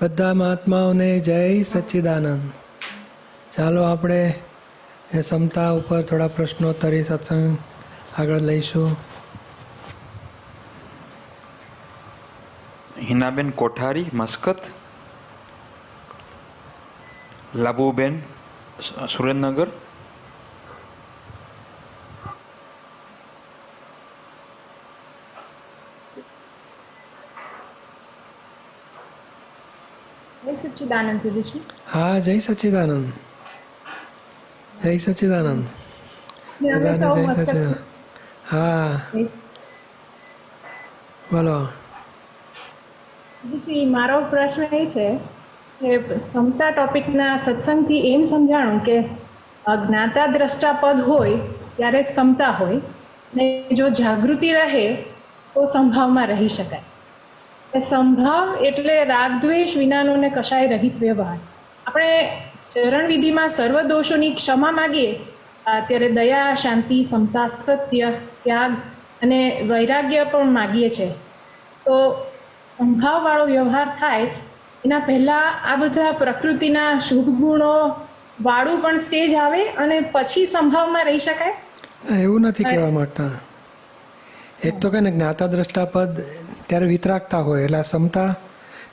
બધા મહાત્માઓને જય સચ્ચિદાનંદ. ચાલો આપણે સમતા ઉપર થોડા પ્રશ્નોત્તરી સત્સંગ આગળ લઈશું. હિનાબેન કોઠારી મસ્કત, લાબુબેન સુરેન્દ્રનગર, સચ્ચિદાનંદ કીધું છે. હા, જય સચ્ચિદાનંદ. જય સચ્ચિદાનંદ. બધાને જય સચ્ચિદાનંદ. હા, બોલો. મારો પ્રશ્ન એ છે કે સમતા ટોપિકના સત્સંગથી એમ સમજાણું કે જ્ઞાતા દ્રષ્ટા પદ હોય ત્યારે સમતા હોય ને જો જાગૃતિ રહે તો સંભાવમાં રહી શકાય. સંભાવ એટલે રાગ દ્વેષ વિનાનો ને કશાય રહિત વ્યવહાર. આપણે ચરણ વિધિમાં સર્વ દોષોની ક્ષમા માગીએ ત્યારે દયા, શાંતિ, સમતા, સત્ય, ત્યાગ અને વૈરાગ્ય પણ માગીએ છીએ. તો સંભાવવાળો વ્યવહાર થાય એના પહેલાં આ બધા પ્રકૃતિના શુભ ગુણો વાળું પણ સ્ટેજ આવે અને પછી સંભાવમાં રહી શકાય? એવું નથી કહેવા માંગતા. એક તો કે ને જ્ઞાતા દ્રષ્ટા પદ ત્યારે વિતરાગતા હોય એટલે આ સમતા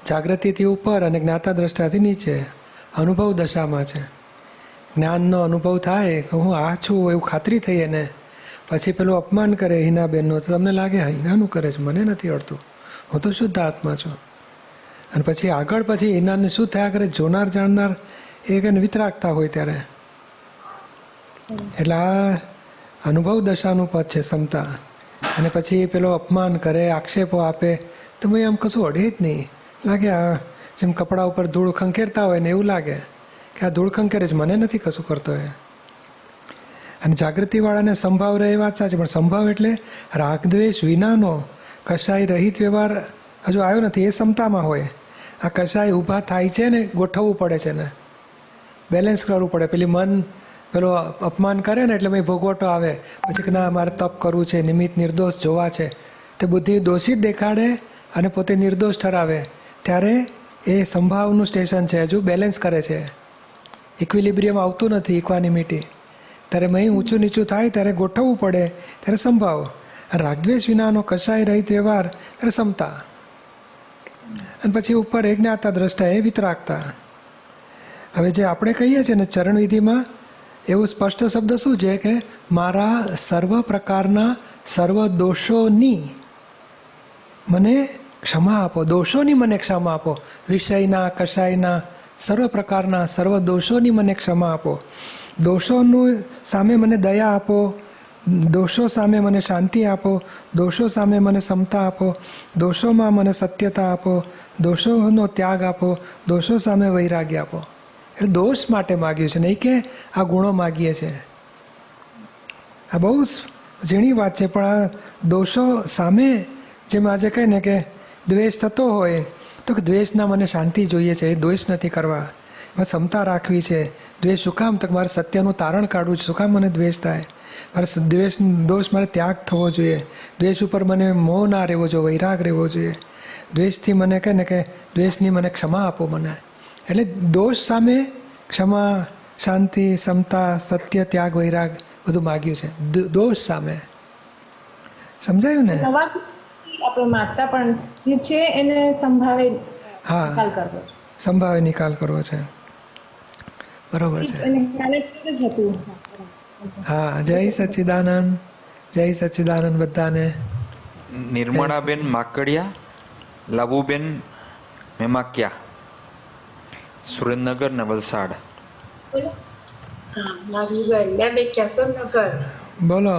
જાગૃતિથી ઉપર અને જ્ઞાતા દ્રષ્ટાથી નીચે અનુભવ દશામાં છે. જ્ઞાનનો અનુભવ થાય કે હું આ છું એવું ખાતરી થઈ એને પછી પેલું અપમાન કરે હિનાબેનનું તો તમને લાગે હિનાનું કરે છે, મને નથી અડતું, હું તો શુદ્ધ આત્મા છું. અને પછી આગળ પછી હિનાને શું થયા કરે જોનાર જાણનાર એ કે વિતરાગતા હોય ત્યારે એટલે આ અનુભવ દશાનું પદ છે સમતા. અને પછી પેલો અપમાન કરે, આક્ષેપો આપે તો ભાઈ આમ કશું અડે જ નહીં. લાગે આ જેમ કપડા ઉપર ધૂળ ખંખેરતા હોય ને એવું લાગે કે આ ધૂળ ખંખેરે જ, મને નથી કશું કરતો એ. અને જાગૃતિવાળાને સંભાવ રહે એ વાત સાચી, પણ સંભાવ એટલે રાગદ્વેષ વિનાનો કશાય રહિત વ્યવહાર હજુ આવ્યો નથી એ સમતામાં હોય. આ કશાય ઊભા થાય છે ને ગોઠવવું પડે છે ને બેલેન્સ કરવું પડે. પેલી મન પેલો અપમાન કરે ને એટલે ભાઈ ભોગવટો આવે પછી કે ના મારે તપ કરવું છે, નિમિત્ત નિર્દોષ જોવા છે, તે બુદ્ધિ દોષિત દેખાડે અને પોતે નિર્દોષ ઠરાવે ત્યારે એ સંભાવનું સ્ટેશન છે, હજુ બેલેન્સ કરે છે, ઇક્વિલિબ્રિયમ આવતું નથી, ઇક્વાનિમિટી. ત્યારે મહી ઊંચું નીચું થાય ત્યારે ગોઠવવું પડે ત્યારે સંભાવ. રાગદ્વેષ વિનાનો કશાય રહિત વ્યવહાર ત્યારે સમતા. અને પછી ઉપર એક જ્ઞાતા દ્રષ્ટા એ વિતરાગતા. હવે જે આપણે કહીએ છીએ ને ચરણવિધિમાં એવું સ્પષ્ટ શબ્દ શું છે કે મારા સર્વ પ્રકારના સર્વ દોષોની મને ક્ષમા આપો, દોષોની મને ક્ષમા આપો, વિષયના કશાયના સર્વ પ્રકારના સર્વ દોષોની મને ક્ષમા આપો, દોષોનું સામે મને દયા આપો, દોષો સામે મને શાંતિ આપો, દોષો સામે મને સમતા આપો, દોષોમાં મને સત્યતા આપો, દોષોનો ત્યાગ આપો, દોષો સામે વૈરાગ્ય આપો. એટલે દોષ માટે માગ્યું છે, નહીં કે આ ગુણો માગીએ છીએ. આ બહુ ઝીણી વાત છે, પણ આ દોષો સામે જેમ આજે કહે ને કે દ્વેષ થતો હોય તો કે દ્વેષના મને શાંતિ જોઈએ છે, એ દ્વેષ નથી કરવા, મારે સમતા રાખવી છે. દ્વેષ શું કામ? તો મારે સત્યનું તારણ કાઢવું છે, શું કામ મને દ્વેષ થાય? મારે દોષ મારે ત્યાગ થવો જોઈએ, દ્વેષ ઉપર મને મોહ ના રહેવો જોઈએ, વૈરાગ રહેવો જોઈએ. દ્વેષથી મને કહે ને કે દ્વેષની મને ક્ષમા આપો મને. એટલે દોષ સામે ક્ષમા, શાંતિ, સમતા, સત્ય, ત્યાગ, વૈરાગ બધું માગ્યું છે દોષ સામે. સમજાયું ને? આપણે માગતા પણ જે છે એને સંભાવે નિકાલ કરવો. સંભાવે નિકાલ કરવો છે. બરોબર છે. હા, જય સચ્ચિદાનંદ. જય સચ્ચિદાનંદ બધાને. નિર્મળાબેન માકડિયા, લાબુબેન મેમાક્યા, સુરેન્દ્રનગર ને વલસાડ. બોલો.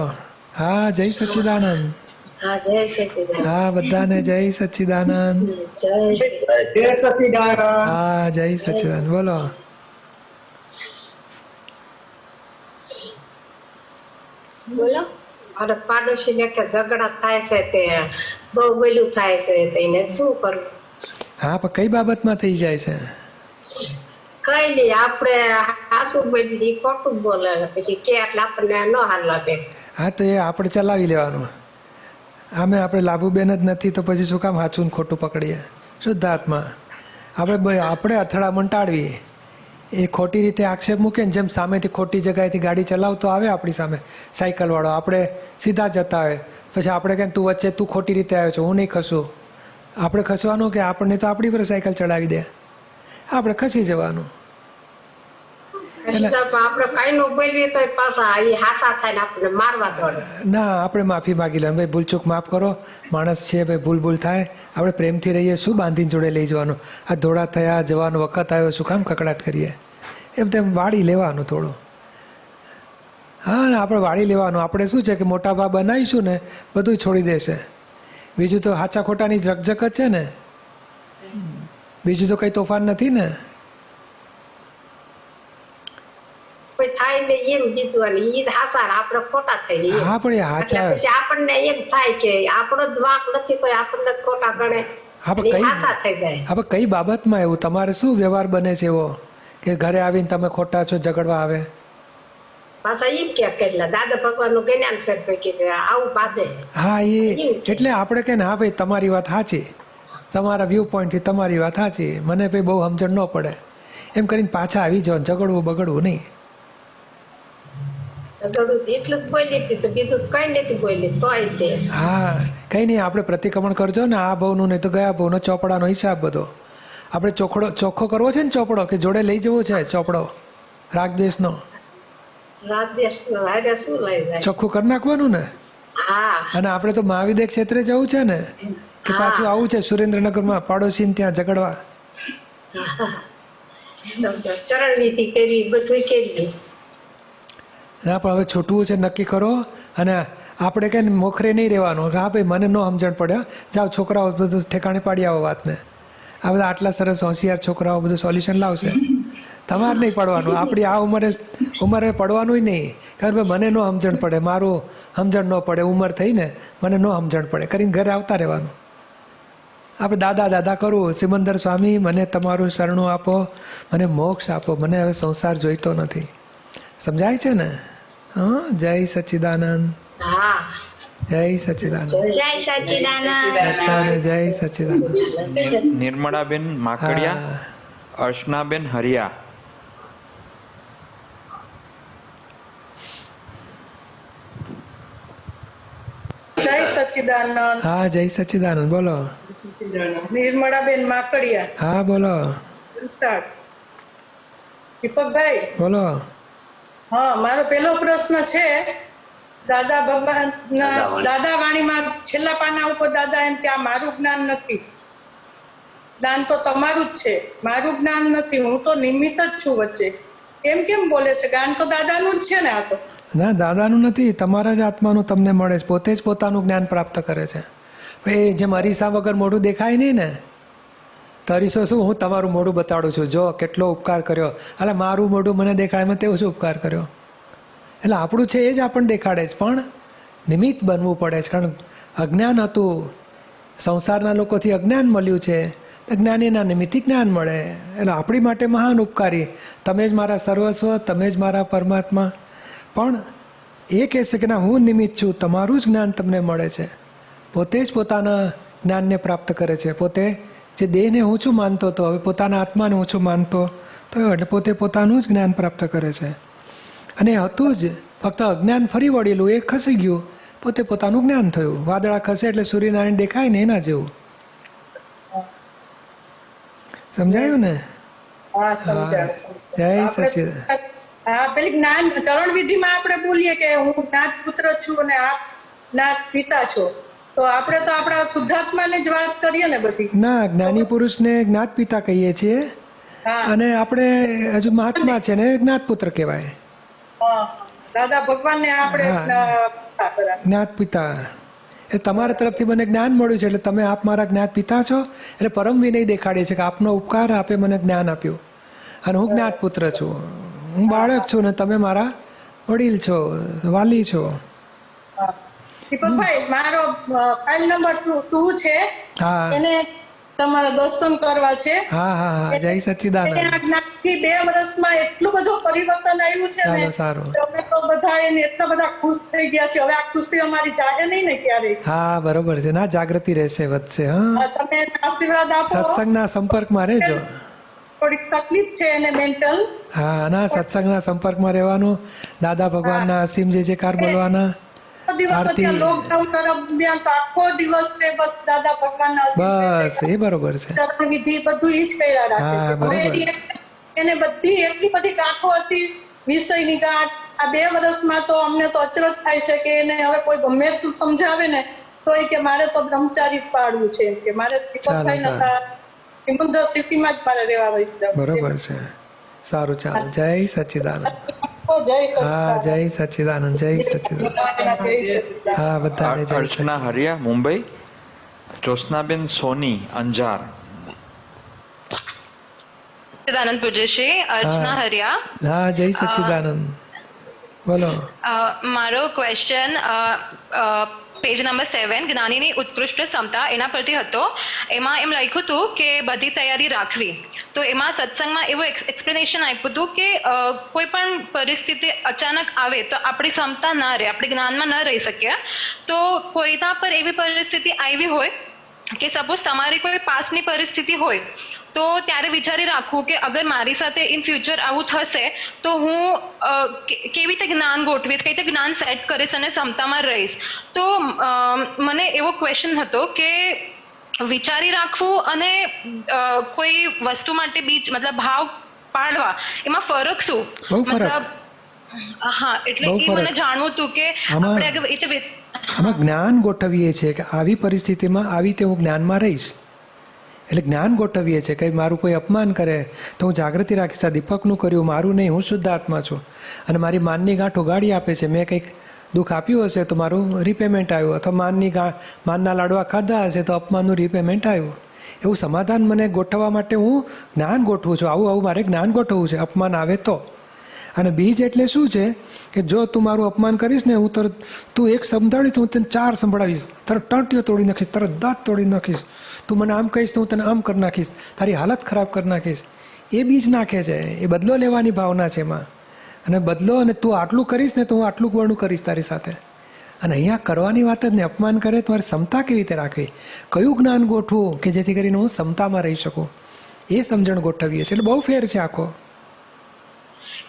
હા, જય સચ્ચિદાનંદ. હા, બધાને જય સચ્ચિદાનંદ. જય સચ્ચિદાનંદ. હા, જય સચ્ચિદાનંદ. બોલો. બોલો. મારે પાડોશી કે ઝઘડા થાય છે, તે બહુ બોલું થાય છે, તેને શું કરવું? હા, પણ કઈ બાબતમાં થઈ જાય છે? કઈ નઈ, આપણે સાસુ બોલી ખોટું બોલે પછી કે એટલે આપણને ન હાલ લાગે. હા, તો એ આપણે ચલાવી લેવાનું. આમે આપણે લાભુબેન જ નથી તો પછી શું કામ સાચું ને ખોટું પકડીએ? શુદ્ધાત્મા આપણે અથડામણ ટાળવી. એ ખોટી રીતે આક્ષેપ મૂકે ને, જેમ સામેથી ખોટી જગ્યાએથી ગાડી ચલાવતો આવે આપણી સામે સાયકલવાળો, આપણે સીધા જતા હોય, પછી આપણે કહે તું વચ્ચે તું ખોટી રીતે આવ્યો છો, હું નહીં ખસું. આપણે ખસવાનું કે આપણને તો આપણી પર સાયકલ ચડાવી દે, આપણે ખસી જવાનું. આપણે કઈ નો બોલીએ તો પાછા એ હાસા થાય ને આપણને મારવા દોડે. ના, આપણે માફી માગી લેવાનું, ભાઈ ભૂલચૂક માફ કરો, માણસ છે ભાઈ, ભૂલ થાય, આપણે પ્રેમથી રહીએ, શું બાંધીને જોડે લઈ જવાનું. આ ધોળા થયા, જવાનો વખત આવ્યો, શું કામ કકડાટ કરીએ, એમ તેમ વાળી લેવાનું થોડું. હા, ને આપણે વાળી લેવાનું. આપણે શું છે કે મોટા ભા બનાવીશું ને બધું છોડી દેશે. બીજું તો હાચા ખોટાની ઝકઝક જ છે ને, બીજું તો કંઈ તોફાન નથી ને. કોઈ થાય ને એમ બીજું, અને ઈ હાસા આપણે ખોટા થઈ હા, પણ એ હાચા, પછી આપણને એમ થાય કે આપણો જ વાંક નથી, કોઈ આપણને ખોટા ગણે, આપણે કઈ હાસા થઈ જાય. આપણે કઈ બાબતમાં એવું તમારે શું વ્યવહાર બને છે એવો કે ઘરે આવીને તમે ખોટા છો, ઝઘડવા આવે? પાછા એમ કે કેટલા દાદા ભગવાન નું જ્ઞાન છે કે આવું બાંધે. હા, એ એટલે આપણે કે હા ભાઈ તમારી વાત સાચી, તમારા વ્યૂ પોઈન્ટથી તમારી વાત સાચી, મને ભાઈ બહુ સમજણ ન પડે, એમ કરીને પાછા આવી જાવ, ઝઘડવું બગડવું નહીં. એટલું જ બોલી હતી તો બીજું કઈ નથી બોલી તોય તે. હા, કંઈ નહીં, આપણે પ્રતિક્રમણ કરજો ને આ ભાવનું, નહીં તો ગયા ભાવનો ચોપડાનો હિસાબ બધો આપણે ચોખ્ખો કરવો છે ને. ચોપડો કે જોડે લઈ જવો છે, ચોપડો રાગદ્વેષનો ચોખ્ખું કરી નાખવાનું ને. હા, અને આપણે તો મહાવિદ્ય ક્ષેત્રે જવું છે ને, કે પાછું આવું છે સુરેન્દ્રનગરમાં પાડોશી ત્યાં ઝઘડવા. ચરણ વિધિ કરવી, બધું કરવી. ના, પણ હવે છૂટવું છે નક્કી કરો. અને આપણે કે મોખરે નહીં રહેવાનું, હા ભાઈ મને ન સમજણ પડ્યા, જાઓ છોકરાઓ બધું ઠેકાણે પાડી આવો વાતને. આ બધા આટલા સરસ હોશિયાર છોકરાઓ બધું સોલ્યુશન લાવશે, તમારે નહીં પડવાનું. આપણી આ ઉંમરે પડવાનું નહીં, કારણ કે મને ન સમજણ પડે, મારું સમજણ ન પડે, ઉંમર થઈને મને ન સમજણ પડે કરીને ઘરે આવતા રહેવાનું. આપણે દાદા કરવું, સિમંદર સ્વામી મને તમારું શરણું આપો, મને મોક્ષ આપો, મને હવે સંસાર જોઈતો નથી. સમજાય છે ને? હા, જય સચ્ચિદાનંદ. હા, જય સચ્ચિદાનંદ. જય સચ્ચિદાનંદ. જય સચ્ચિદાનંદ. નિર્મળાબેન માકડિયા, અર્ચનાબેન હરિયા. જય સચ્ચિદાનંદ. હા, જય સચ્ચિદાનંદ. બોલો. નિર્મળાબેન માકડિયા, હા, બોલો. વલસાડ. દીપકભાઈ, બોલો. હા, મારો પહેલો પ્રશ્ન છે, દાદા ભગવાન દાદા વાણીમાં છેલ્લા પાના ઉપર દાદા એમ કે આ મારું જ્ઞાન નથી, જ્ઞાન તો તમારું જ છે, મારું જ્ઞાન નથી, હું તો નિમિત્ત જ છું વચ્ચે. કેમ બોલે છે? જ્ઞાન તો દાદાનું જ છે ને. આ તો ના, દાદાનું નથી, તમારા જ આત્માનું તમને મળે છે, પોતે જ પોતાનું જ્ઞાન પ્રાપ્ત કરે છે. એ જેમ અરીસા વગર મોઢું દેખાય નહીં ને, તો અરીસો શું, હું તમારું મોઢું બતાડું છું, જો કેટલો ઉપકાર કર્યો, એટલે મારું મોઢું મને દેખાડે, મેં તેવું શું ઉપકાર કર્યો. એટલે આપણું છે એ જ આપણને દેખાડે છે, પણ નિમિત્ત બનવું પડે છે. કારણ અજ્ઞાન હતું, સંસારના લોકોથી અજ્ઞાન મળ્યું છે, તો જ્ઞાનીના નિમિત્તથી જ્ઞાન મળે. એટલે આપણી માટે મહાન ઉપકારી, તમે જ મારા સર્વસ્વ, તમે જ મારા પરમાત્મા. પણ એ કહેશે કે ના, હું નિમિત્ત છું, તમારું જ જ્ઞાન તમને મળે છે. પોતે જ પોતાના જ્ઞાનને પ્રાપ્ત કરે છે. પોતે જે દેહને ઊંચું માનતો હતો, હવે પોતાના આત્માને ઊંચું માનતો થયો, એટલે પોતે પોતાનું જ જ્ઞાન પ્રાપ્ત કરે છે. અને હતું જ, ફક્ત અજ્ઞાન ફરી વળેલું, એ ખસી ગયું, પોતે પોતાનું જ્ઞાન થયું. વાદળા ખસે એટલે સૂર્યનારાયણ દેખાય ને, એના જેવું. સમજાયું ને? હા, સમજાયું. જય સચ્ચિદાનંદ. હા, પેલી જ્ઞાન ચરણ વિધિમાં આપણે બોલીએ કે હું જ્ઞાત પુત્ર છું અને આપ જ્ઞાત પિતા છો, તો આપણે તો આપણા શુદ્ધાત્માની જ વાત કરીએ ને બધી. ના, જ્ઞાની પુરુષને જ્ઞાત પિતા કહીએ છીએ, અને આપણે હજુ મહાત્મા છે ને જ્ઞાત પુત્ર કહેવાય. દાદા ભગવાનને આપણે જ્ઞાત પિતા. એ તમારા તરફથી મને જ્ઞાન મળ્યું છે, એટલે તમે આપ મારા જ્ઞાત પિતા છો. એટલે પરમ વિનય દેખાડીએ છે કે આપનો ઉપકાર, આપે મને જ્ઞાન આપ્યું, અને હું જ્ઞાત પુત્ર છું, હું બાળક છું, ને તમે મારા વડીલ છો, વાલી છો. દીપકભાઈ, મારો ફાઇલ નંબર 2 છે, હા, એને તમારા દર્શન કરવા છે. હા હા હા, જય એને સચ્ચિદાનંદ. આ જ્ઞાનથી 2 વર્ષમાં એટલું બધું પરિવર્તન આવ્યું છે ને ચાલો, સારું. કે અમે તો બધા એને એટલા બધા ખુશ થઈ ગયા છે. હવે આ ખુશી અમારી જાગે નહીં ને ક્યારે. હા બરોબર છે. ના, જાગૃતિ રહેશે, વધશે. હા, તમે એને આશીર્વાદ આપો. સત્સંગના સંપર્કમાં રહેજો. થોડીક તકલીફ છે એને મેન્ટલ. હા, ના, સત્સંગના સંપર્કમાં રહેવાનું, દાદા ભગવાનના અસીમ જય જયકાર બોલવાના. દિવસ આરતી. અત્યારે લોકડાઉન દરમિયાન તો આખો દિવસ તે બસ દાદા ભગવાનના બસ એ બરોબર છે. આશીર્વાદ, વિધિ બધું ઈ જ કર્યા રાખે હા, છે. હવે બરોબર. એને બધી એટલી બધી ગાંઠો હતી, વિષયની ગાંઠ. આ 2 વર્ષમાં તો અમને તો અચરજ થાય છે કે એને હવે કોઈ ગમે એટલું સમજાવે ને તો એ કે મારે તો બ્રહ્મચારી જ પાડવું છે, કે મારે દીપકભાઈના સિમંદર સિટીમાં જ મારે રહેવા હોય. બરોબર છે. સારું, ચાલો. જય સચ્ચિદાનંદ. જય હા, સચિદાનંદ. જય સચ્ચિદાનંદ, જય સચ્ચિદાનંદ. જય સચિદાનંદ. હા, બધાને જય અર્ચના હરિયા મુંબઈ, જ્યોત્સનાબેન સોની અંજાર. સચ્ચિદાનંદ પૂજ્યશ્રી, અર્ચના હા. હરિયા. હા, જય સચ્ચિદાનંદ. બોલો. મારો ક્વેશ્ચન પેજ નંબર 7 જ્ઞાનીની ઉત્કૃષ્ટ ક્ષમતા એના પરથી હતો. એમાં એમ લખ્યું હતું કે બધી તૈયારી રાખવી. તો એમાં સત્સંગમાં એવું એક્સપ્લેનેશન આપ્યું હતું કે કોઈ પણ પરિસ્થિતિ અચાનક આવે તો આપણી ક્ષમતા ના રહે, આપણે જ્ઞાનમાં ન રહી શકીએ. તો કોઈના પર એવી પરિસ્થિતિ આવી હોય કે સપોઝ તમારી કોઈ પાસની પરિસ્થિતિ હોય તો ત્યારે વિચારી રાખવું કે અગર મારી સાથે ઇન ફ્યુચર આવું થશે તો હું કેવી રીતે જ્ઞાન ગોઠવીશ, કઈ રીતે જ્ઞાન સેટ કરીશ અને ક્ષમતામાં રહીશ. તો મને એવો ક્વેશ્ચન હતો કે વિચારી રાખવું અને કોઈ વસ્તુ માટે મતલબ ભાવ પાડવા, એમાં ફરક શું? બહુ ફરક. મતલબ હા, એટલે બહુ એ ફરક. મને જાણવું હતું કે આમાં- આપણે અગર એ રીતે આમાં જ્ઞાન ગોઠવીએ છીએ કે આવી પરિસ્થિતિમાં આવી રીતે હું જ્ઞાનમાં રહીશ. એટલે જ્ઞાન ગોઠવીએ છીએ કે મારું કોઈ અપમાન કરે તો હું જાગૃતિ રાખીશ, આ દીપકનું કર્યું, મારું નહીં, હું શુદ્ધ આત્મા છું. અને મારી માનની ગાંઠ ઉગાડી આપે છે, મેં કંઈક દુઃખ આપ્યું હશે તો મારું રિપેમેન્ટ આવ્યું, અથવા માનના લાડવા ખાધા હશે તો અપમાનનું રિપેમેન્ટ આવ્યું. એવું સમાધાન મને ગોઠવવા માટે હું જ્ઞાન ગોઠવું છું. આવું મારે જ્ઞાન ગોઠવવું છે અપમાન આવે તો. અને બીજ એટલે શું છે કે જો તું મારું અપમાન કરીશ ને, હું તરત તું એક સંભળાવીશ તો હું તને 4 સંભળાવીશ, તરત ટંટીઓ તોડી નાખીશ, તરત દાંત તોડી નાખીશ, તું મને આમ કહીશ તો હું તને આમ કરી નાખીશ, તારી હાલત ખરાબ કરી નાખીશ. એ બીજ નાખે છે, એ બદલો લેવાની ભાવના છે એમાં. અને બદલો, અને તું આટલું કરીશ ને તો હું આટલું ગણું કરીશ તારી સાથે. અને અહીંયા કરવાની વાત જ ને, અપમાન કરે તમારી ક્ષમતા કેવી રીતે રાખવી, કયું જ્ઞાન ગોઠવું કે જેથી કરીને હું ક્ષમતામાં રહી શકું, એ સમજણ ગોઠવીએ છીએ. એટલે બહુ ફેર છે આખો.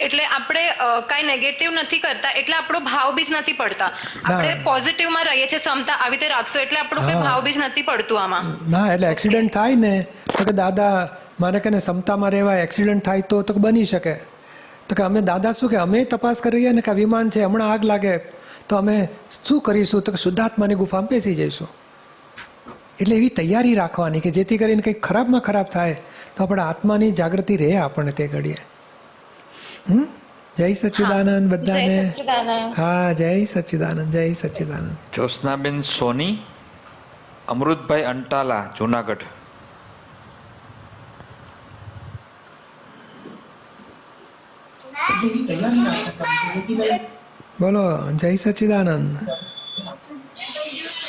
એટલે આપણે કાંઈ નેગેટિવ નથી કરતા એટલે આપણો ભાવ બીજ નથી પડતા, આપણે પોઝિટિવમાં રહીએ છીએ. ક્ષમતા આવી રીતે રાખશો એટલે આપણું કોઈ ભાવ બીજ નથી પડતું આમાં. ના, એટલે એક્સિડન્ટ થાય ને તો કે દાદા મારે કે ક્ષમતામાં રહેવાય, એક્સિડન્ટ થાય તો બની શકે. તો કે અમે દાદા શું કે અમે તપાસ કરી રહ્યા ને કે વિમાન છે, હમણાં આગ લાગે તો અમે શું કરીશું, તો કે શુદ્ધાત્માની ગુફામાં બેસી જઈશું. એટલે એવી તૈયારી રાખવાની કે જેથી કરીને કંઈક ખરાબમાં ખરાબ થાય તો આપણા આત્માની જાગૃતિ રહે આપણને તે ઘડીએ. જય સચ્ચિદાનંદ બધાને. હા, જય સચ્ચિદાનંદ, જય સચ્ચિદાનંદ. જ્યોત્સનાબેન સોની, અમૃતભાઈ અંટાલા, જુનાગઢ. બોલો, જય સચ્ચિદાનંદ.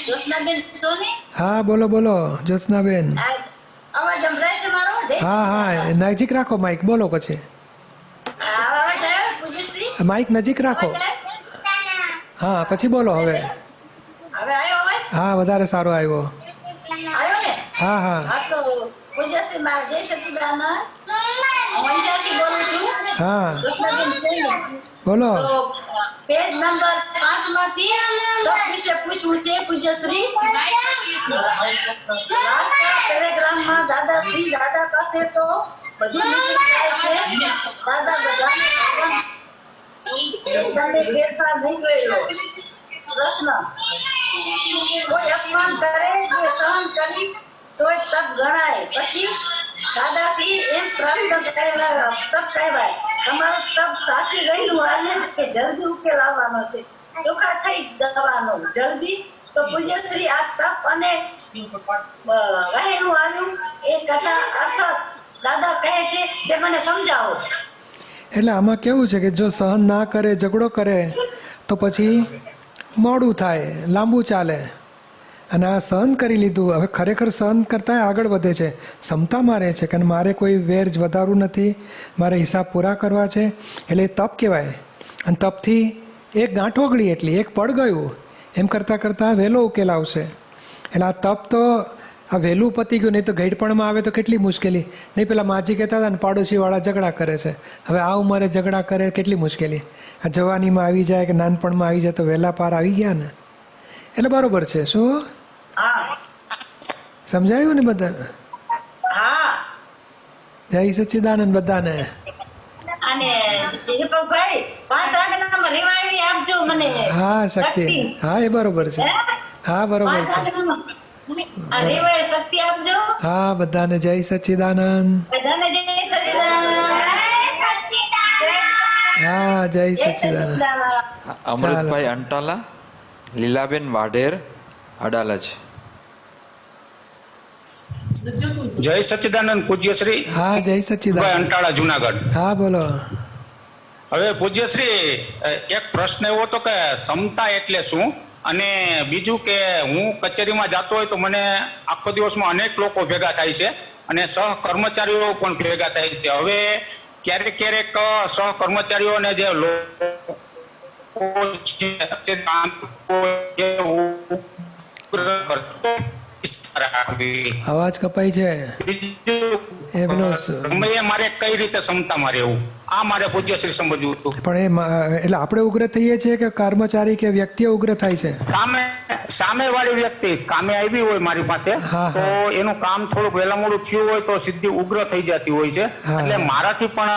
જ્યોત્સનાબેન સોની, હા, બોલો બોલો જ્યોત્સનાબેન. અવાજ સંભળાય છે મારો? હા હા, નજીક રાખો માઇક, બોલો પછી. અવાજ આવ્યો પૂજ્યશ્રી? માઇક નજીક રાખો. હા, પછી બોલો હવે. હવે આવ્યો અવાજ? હા, વધારે સારો આવ્યો. આવ્યો ને? હા હા હા, તો પૂજ્યશ્રી મારા જય સચ્ચિદાનંદ, હું અંજારથી બોલું છું. હા, જ્યોત્સનાબેન સોની. બોલો. તો પેજ નંબર 5 માંથી તપ વિશે પૂછવું છે પૂજ્યશ્રી. ટેલિગ્રામમાં દાદાશ્રી, દાદા પાસે તો બધું નીકળી જાય છે, દાદા બધાને તમે ફેરફાર નહીં કર્યો. પ્રશ્ન, કોઈ અપમાન કરે કે સહન કરી તોય તપ ગણાય, પછી દાદાશ્રી એમ પ્રાપ્ત કરેલા તપ કહેવાય. તમારું તપ સાચી રહેલું હાલે કે જલ્દી ઉકેલ આવવાનો છે, ચોખ્ખા થઈ જવાનો જલ્દી? તો પૂજ્યશ્રી આ તપ અને રહેલું આવ્યું એ કથા અર્થ દાદા કહે છે તે મને સમજાવો. એટલે આમાં કેવું છે કે જો સહન ના કરે, ઝઘડો કરે તો પછી મોડું થાય, લાંબુ ચાલે. અને આ સહન કરી લીધું, હવે ખરેખર સહન કરતાં આગળ વધે છે, ક્ષમતામાં રહે છે કે મારે કોઈ વેર વધારવું નથી, મારે હિસાબ પૂરા કરવા છે, એટલે એ તપ કહેવાય. અને તપથી એક ગાંઠ ઓગળી એટલી, એક પડ ગયું, એમ કરતાં કરતાં વહેલો ઉકેલ આવશે. એટલે આ તપ તો આ વહેલું પતી ગયું, નહીં તો ઘેડપણમાં આવે તો કેટલી મુશ્કેલી. નહીં પેલા માજી કહેતા હતા ને પાડોશીવાળા ઝઘડા કરે છે, હવે આ ઉંમરે ઝઘડા કરે કેટલી મુશ્કેલી. આ જવાનીમાં આવી જાય કે નાનપણમાં આવી જાય તો વહેલા પાર આવી ગયા ને, એટલે બરોબર છે. શું હા સમજાયું ને બધા? હા. જય સચ્ચિદાનંદ બધાને. અને દીપકભાઈ 5 આંગણામાં રેવાવી આપજો મને. હા શક્તિ, હા એ બરોબર છે. હા બરોબર 5 છે. આંગણામાં આ રેવાય શક્તિ આપજો. હા બધાને જય સચ્ચિદાનંદ. બધાને જય સચ્ચિદાનંદ. હા જય સચ્ચિદાનંદ. અમૃતભાઈ અંટાલા, લીલાબેન વાઢેર, અડાલજ. જય સચ્ચિદાનંદ પૂજ્યશ્રી. હા જય સચ્ચિદાનંદ. અંટાળા જુનાગઢ. હા બોલો. હવે પૂજ્યશ્રી, એક પ્રશ્ન એવો હતો કે ક્ષમતા એટલે શું, અને બીજું કે હું કચેરીમાં જતો હોય તો મને આખો દિવસમાં અનેક લોકો ભેગા થાય છે અને સહકર્મચારીઓ પણ ભેગા થાય છે. હવે ક્યારેક ક્યારેક સહકર્મચારીઓને જે લોકો અવાજ કપાય છે. એ પેલો મારે કઈ રીતે ક્ષમતામાં રહેવું, આ મારે પૂજ્યશ્રી સમજવું હતું. પણ એટલે આપણે ઉગ્ર થઈએ છીએ કે કર્મચારી કે વ્યક્તિઓ ઉગ્ર થાય છે? સામે વાળી વ્યક્તિ કામે આવી હોય મારી પાસે, તો એનું કામ થોડુંક વહેલા મોડું થયું હોય તો સીધી ઉગ્ર થઈ જતી હોય છે, એટલે મારાથી પણ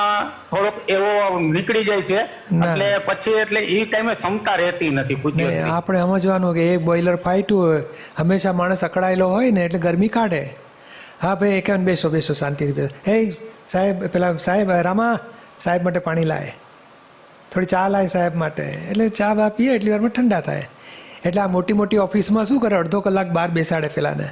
થોડોક એવો નીકળી જાય છે, એટલે પછી એટલે એ ટાઈમે ક્ષમતા રહેતી નથી. પૂજ્યશ્રી, આપણે સમજવાનું કે એક બોઇલર ફાટ્યું હોય, હંમેશા માણસ અકળાયેલો હોય ને એટલે ગરમી કાઢે. હા ભાઈ એક બેસો બેસો શાંતિથી બેસો. હે સાહેબ, પેલા સાહેબ રામા સાહેબ માટે પાણી લાય, થોડી ચા લાય સાહેબ માટે, એટલે ચા બા પીએ એટલી વારમાં ઠંડા થાય. એટલે આ મોટી મોટી ઓફિસમાં શું કરે, અડધો કલાક બહાર બેસાડે પેલાને,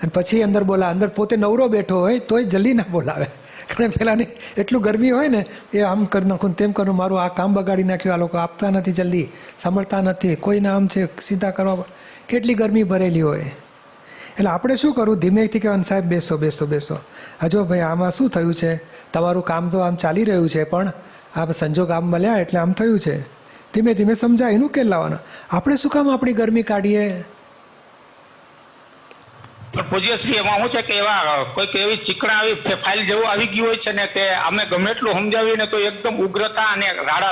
અને પછી અંદર બોલા. અંદર પોતે નવરો બેઠો હોય તોય જલ્દી ના બોલાવે, કારણ પેલાને એટલું ગરમી હોય ને, એ આમ કરી નાખું તેમ કરું, મારું આ કામ બગાડી નાખ્યું, આ લોકો આપતા નથી જલ્દી, સાંભળતા નથી, કોઈને આમ છે સીધા કરવા, કેટલી ગરમી ભરેલી હોય. એટલે આપણે શું કરવું, ધીમેથી કહેવાનું સાહેબ બેસો બેસો બેસો. હજો ભાઈ આમાં શું થયું છે, તમારું કામ તો આમ ચાલી રહ્યું છે, પણ આ સંજોગ આમ મળ્યા એટલે આમ થયું છે. ધીમે ધીમે સમજાવીને ઉકેલ લાવવાનો. આપણે શું કામ આપણી ગરમી કાઢીએ? પૂજ્યશ્રી, એમાં શું છે કે એવા કોઈક એવી ચીકણા આવી ફાઇલ જેવું આવી ગયું હોય છે ને કે અમે ગમે એટલું સમજાવીને તો એકદમ ઉગ્રતા અને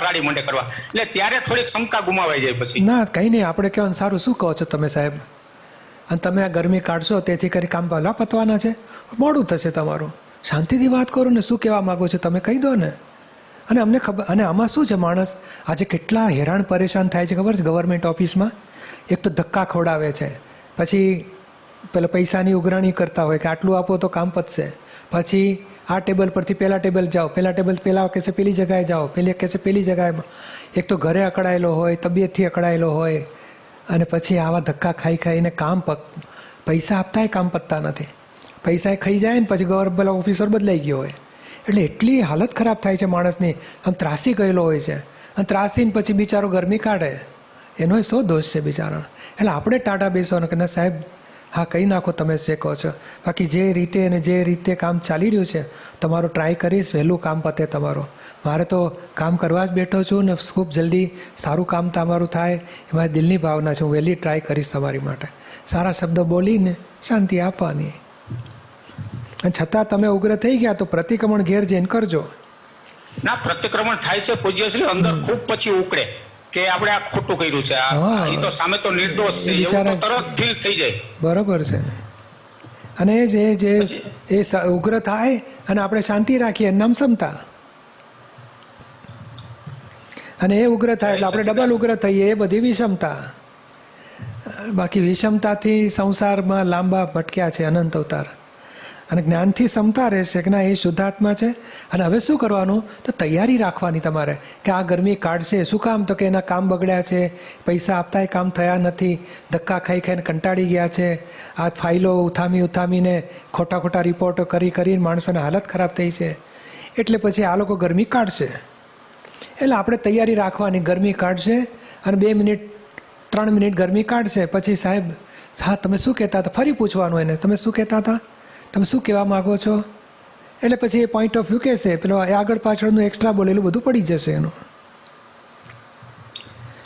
રાડી મંડે કરવા, એટલે ત્યારે થોડીક ક્ષમતા ગુમાવાઈ જાય. પછી ના કંઈ નહીં, આપણે કહેવાનું સારું શું કહો છો તમે સાહેબ, અને તમે આ ગરમી કાઢશો તેથી કરી કામ પહેલાં પતવાના છે, મોડું થશે તમારું, શાંતિથી વાત કરો ને, શું કહેવા માગો છો તમે કહી દો ને. અને અમને ખબર, અને આમાં શું છે, માણસ આજે કેટલા હેરાન પરેશાન થાય છે ખબર છે ગવર્મેન્ટ ઓફિસમાં. એક તો ધક્કા ખવડાવે છે, પછી પેલા પૈસાની ઉઘરાણી કરતા હોય કે આટલું આપો તો કામ પતશે, પછી આ ટેબલ પરથી પેલા ટેબલ જાઓ, પેલા ટેબલ પેલા કહેશે પેલી જગ્યાએ જાઓ, પેલી કહેશે પેલી જગ્યાએ. એક તો ઘરે અકળાયેલો હોય, તબિયતથી અકળાયેલો હોય, અને પછી આવા ધક્કા ખાઈ ખાઈને પૈસા આપતાય કામ પતતા નથી, પૈસા ખાઈ જાય ને પછી પેલા ઓફિસર બદલાઈ ગયો હોય, એટલે એટલી હાલત ખરાબ થાય છે માણસની. આમ ત્રાસી ગયેલો હોય છે, અને ત્રાસીને પછી બિચારો ગરમી કાઢે, એનો શું દોષ છે બિચારાનો? એટલે આપણે ટાટા બેસવાનું કે ના સાહેબ હા કહી નાખો તમે જે કહો છો, બાકી જે રીતે અને જે રીતે કામ ચાલી રહ્યું છે તમારું ટ્રાય કરીશ, વહેલું કામ પતે તમારું. મારે તો કામ કરવા જ બેઠો છું ને, ખૂબ જલ્દી સારું કામ તમારું થાય એ મારી દિલની ભાવના છે. હું વહેલી ટ્રાય કરીશ તમારી માટે, સારા શબ્દો બોલીને શાંતિ આપવાની. અને છતાં તમે ઉગ્ર થઈ ગયા તો પ્રતિક્રમણ ઘેર જઈને કરજો. ના, પ્રતિક્રમણ થાય છે પૂજ્યશ્રી, અંદર ખૂબ પછી ઉકળે કે આપણે આ ખોટું કર્યું છે, એ તો સામે તો નિર્દોષ છે, એવું તો તરત ફીલ થઈ જાય. બરોબર છે. અને એ ઉગ્ર થાય અને આપણે શાંતિ રાખીએ, નામ ક્ષમતા. અને એ ઉગ્ર થાય એટલે આપણે ડબલ ઉગ્ર થઈએ, એ બધી વિષમતા. બાકી વિષમતાથી સંસારમાં લાંબા ભટક્યા છે અનંત અવતાર. અને જ્ઞાનથી ક્ષમતા રહેશે કે ના એ શુદ્ધાત્મા છે. અને હવે શું કરવાનું, તો તૈયારી રાખવાની તમારે કે આ ગરમી કાઢશે. શું કામ, તો કે એના કામ બગડ્યા છે, પૈસા આપતાય કામ થયા નથી, ધક્કા ખાઈ ખાઈને કંટાળી ગયા છે, આ ફાઇલો ઉથામીને ખોટા રિપોર્ટો કરીને માણસોને હાલત ખરાબ થઈ છે, એટલે પછી આ લોકો ગરમી કાઢશે. એટલે આપણે તૈયારી રાખવાની, ગરમી કાઢશે અને 2 મિનિટ 3 મિનિટ ગરમી કાઢશે, પછી સાહેબ હા તમે શું કહેતા હતા ફરી પૂછવાનું એને, તમે શું કહેતા હતા, તમે શું કહેવા માગો છો, એટલે પછી એ પોઈન્ટ ઓફ વ્યૂ કહેશે, પેલો આગળ પાછળનું એક્સ્ટ્રા બોલેલું બધું પડી જશે એનું.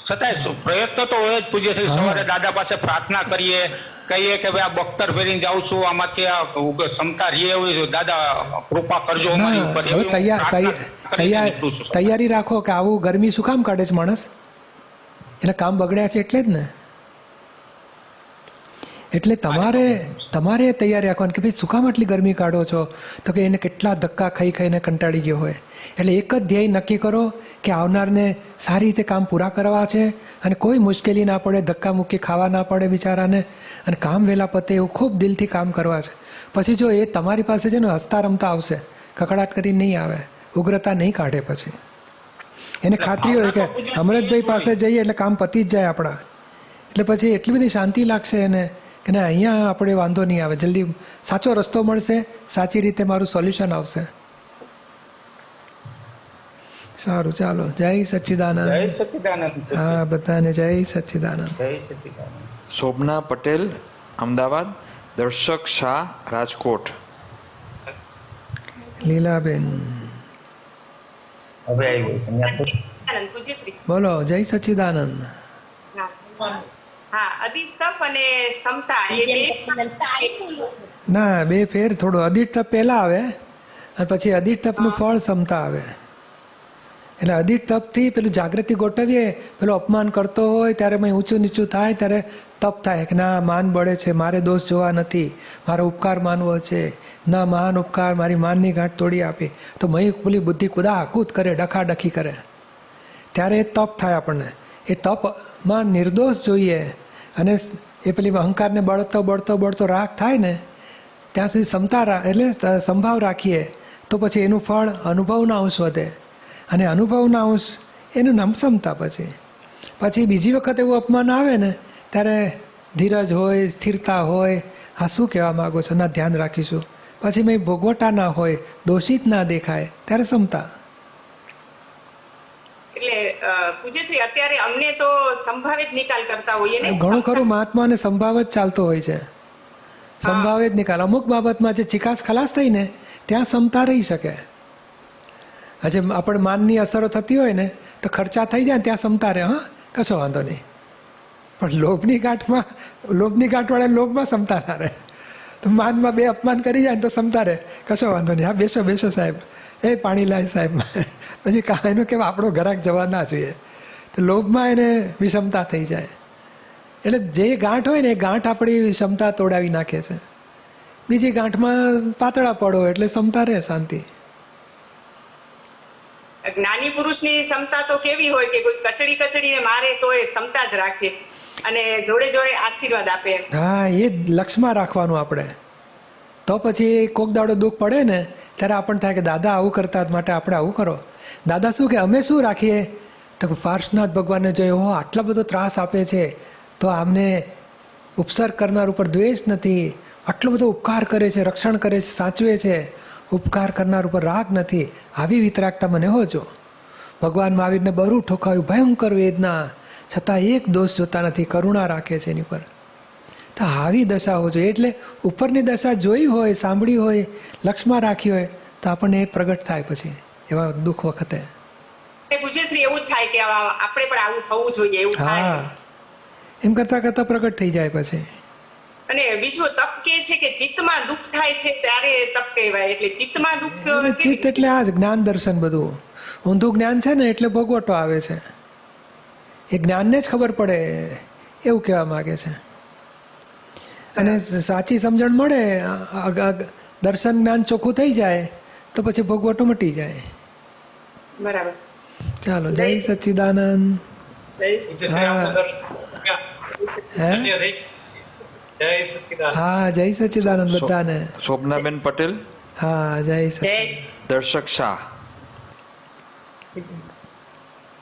છતાંય પ્રયત્ન તો હોય જ પૂજ્ય શ્રી. સવારે દાદા પાસે પ્રાર્થના કરીએ, કહીએ કે ભાઈ આ બખ્તર ફેરીને જાઉં છું, આમાંથી આ ક્ષમતા રહે એવી દાદા કૃપા કરજો અમારી ઉપર. હવે તૈયારી રાખો કે આવું ગરમી શું કામ કાઢે છે માણસ, એને કામ બગડ્યા છે એટલે જ ને. એટલે તમારે તૈયારી રાખવાની કે ભાઈ શું કામ આટલી ગરમી કાઢો છો, તો કે એને કેટલા ધક્કા ખાઈને કંટાળી ગયો હોય. એટલે એક જ ધ્યેય નક્કી કરો કે આવનારને સારી રીતે કામ પૂરા કરવા છે, અને કોઈ મુશ્કેલી ના પડે, ધક્કા મૂકી ખાવા ના પડે બિચારાને, અને કામ વહેલા પતે એવું ખૂબ દિલથી કામ કરવા છે. પછી જો એ તમારી પાસે છે ને હસતા રમતા આવશે, કકડાટ કરીને નહીં આવે, ઉગ્રતા નહીં કાઢે. પછી એને ખાતરી હોય કે અમૃતભાઈ પાસે જઈએ એટલે કામ પતી જ જાય આપણા, એટલે પછી એટલી બધી શાંતિ લાગશે એને કે ના અહીંયા આપણે વાંધો નહીં આવે, જલ્દી સાચો રસ્તો મળશે, સાચી રીતે મારું સોલ્યુશન આવશે. સારું, ચાલો, જય સચ્ચિદાનંદ. જય સચ્ચિદાનંદ. હા, બધાને જય સચ્ચિદાનંદ. જય સચ્ચિદાનંદ. શોભના પટેલ અમદાવાદ, દર્શક શાહ રાજકોટ. લીલાબેન હવે આવ્યો છે પૂજ્યશ્રી. બોલો. જય સચ્ચિદાનંદ. હા, અદીપ તપ અને સમતા એ બે ના, બે ફેર થોડું. અદિત તપ પહેલા આવે અને પછી અદિત તપનું ફળ સમતા આવે. એટલે અદિત તપથી પેલું જાગૃતિ ગોઠવીએ, પેલું અપમાન કરતો હોય ત્યારે મેં ઊંચું નીચું થાય ત્યારે તપ થાય કે ના માન બળે છે, મારે દોષ જોવા નથી, મારો ઉપકાર માનવો છે, ના મહાન ઉપકાર મારી માનની ગાંઠ તોડી આપી, તો મય પેલી બુદ્ધિ કૂદાકૂદ કરે, ડખાડખી કરે, ત્યારે એ તપ થાય આપણને. એ તપમાં નિર્દોષ જોઈએ, અને એ પેલી અહંકારને બળતો રાગ થાય ને ત્યાં સુધી સમતા એટલે સંભાવ રાખીએ, તો પછી એનું ફળ અનુભવના અંશ વધે, અને અનુભવના અંશ એનું નામ સમતા. પછી બીજી વખત એવું અપમાન આવે ને ત્યારે ધીરજ હોય, સ્થિરતા હોય, હા શું કહેવા માગો છો, ના ધ્યાન રાખીશું, પછી મેં ભોગવટા ના હોય, દોષિત ના દેખાય, ત્યારે સમતા. એટલે પૂજ્યશ્રી અત્યારે અમને તો સંભાવિત નિકાલ કરતા હોઈએ ને. ઘણું ખરું મહાત્માને સંભાવ જ ચાલતો હોય છે, સંભાવ જ નિકાલ. અમુક બાબતમાં જે ચિકાસ ખલાસ થઈ ને ત્યાં સમતા રહી શકે. હજે આપણે માનની અસરો થતી હોય ને તો ખર્ચા થઈ જાય ત્યાં સમતા રહે, હા કશો વાંધો નહીં. પણ લોભની ગાંઠવાળા લોભમાં સમતા ના રહે, તો માનમાં બે અપમાન કરી જાય ને તો સમતા રહે, કશો વાંધો નહીં, હા બેસો સાહેબ, એ પાણી લાય સાહેબ, પછી એનું કેવા આપણો ઘરાક જવા ના જોઈએ, તો લોભમાં એને વિષમતા થઈ જાય. એટલે જે ગાંઠ હોય ને એ ગાંઠ આપણી ક્ષમતા તોડાવી નાખે છે. બીજી ગાંઠમાં પાતળા પડો એટલે સમતા રહે, શાંતિ. જ્ઞાની પુરુષની ક્ષમતા તો કેવી હોય કે કોઈ કચડીને મારે તો એ ક્ષમતા જ રાખે અને જોડે જોડે આશીર્વાદ આપે. હા, એ લક્ષમાં રાખવાનું આપણે. તો પછી કોક દાડો દુઃખ પડે ને ત્યારે આપણને થાય કે દાદા આવું કરતા માટે આપણે આવું કરો. દાદા શું કે અમે શું રાખીએ, તો પાર્શ્વનાથ ભગવાનને જોયો આટલા બધો ત્રાસ આપે છે, તો આમને ઉપસર્ગ કરનાર ઉપર દ્વેષ નથી, આટલો બધો ઉપકાર કરે છે, રક્ષણ કરે છે, સાચવે છે, ઉપકાર કરનાર ઉપર રાગ નથી, આવી વિતરાગતા મને હોજો. ભગવાન મહાવીરને બરું ઠોકાવ્યું, ભયંકર વેદના, છતાં એક દોષ જોતા નથી, કરુણા રાખે છે એની પર. તો આવી દશા હોવી જોઈએ. એટલે ઉપરની દશા જોઈ હોય, સાંભળી હોય, લક્ષમાં રાખી હોય તો આપણને એ પ્રગટ થાય પછી એવા દુઃખ વખતે. પૂજ્યશ્રી એવું જ થાય કે આપણે પણ આવું થવું જોઈએ એવું થાય. હા, એમ કરતા કરતા પ્રગટ થઈ જાય પછી. અને બીજું તપ કે છે કે ચિત્તમાં દુઃખ થાય છે ત્યારે તપ કહેવાય. એટલે ચિત્તમાં દુઃખ ચિત્ત એટલે આ જ જ્ઞાન દર્શન, બધું ઊંધું જ્ઞાન છે ને એટલે ભોગવટો આવે છે. એ જ્ઞાનને જ ખબર પડે એવું કહેવા માંગે છે. અને સાચી સમજણ મળે, દર્શન જ્ઞાન ચોખ્ખું થઈ જાય તો પછી ભોગવટો મટી જાય. બરાબર. ચાલો, જય સચ્ચિદાનંદ. હા, જય સચ્ચિદાનંદ બધાને. શોભનાબેન પટેલ. હા, જય સચ્ચિદાનંદ. દર્શક શાહ.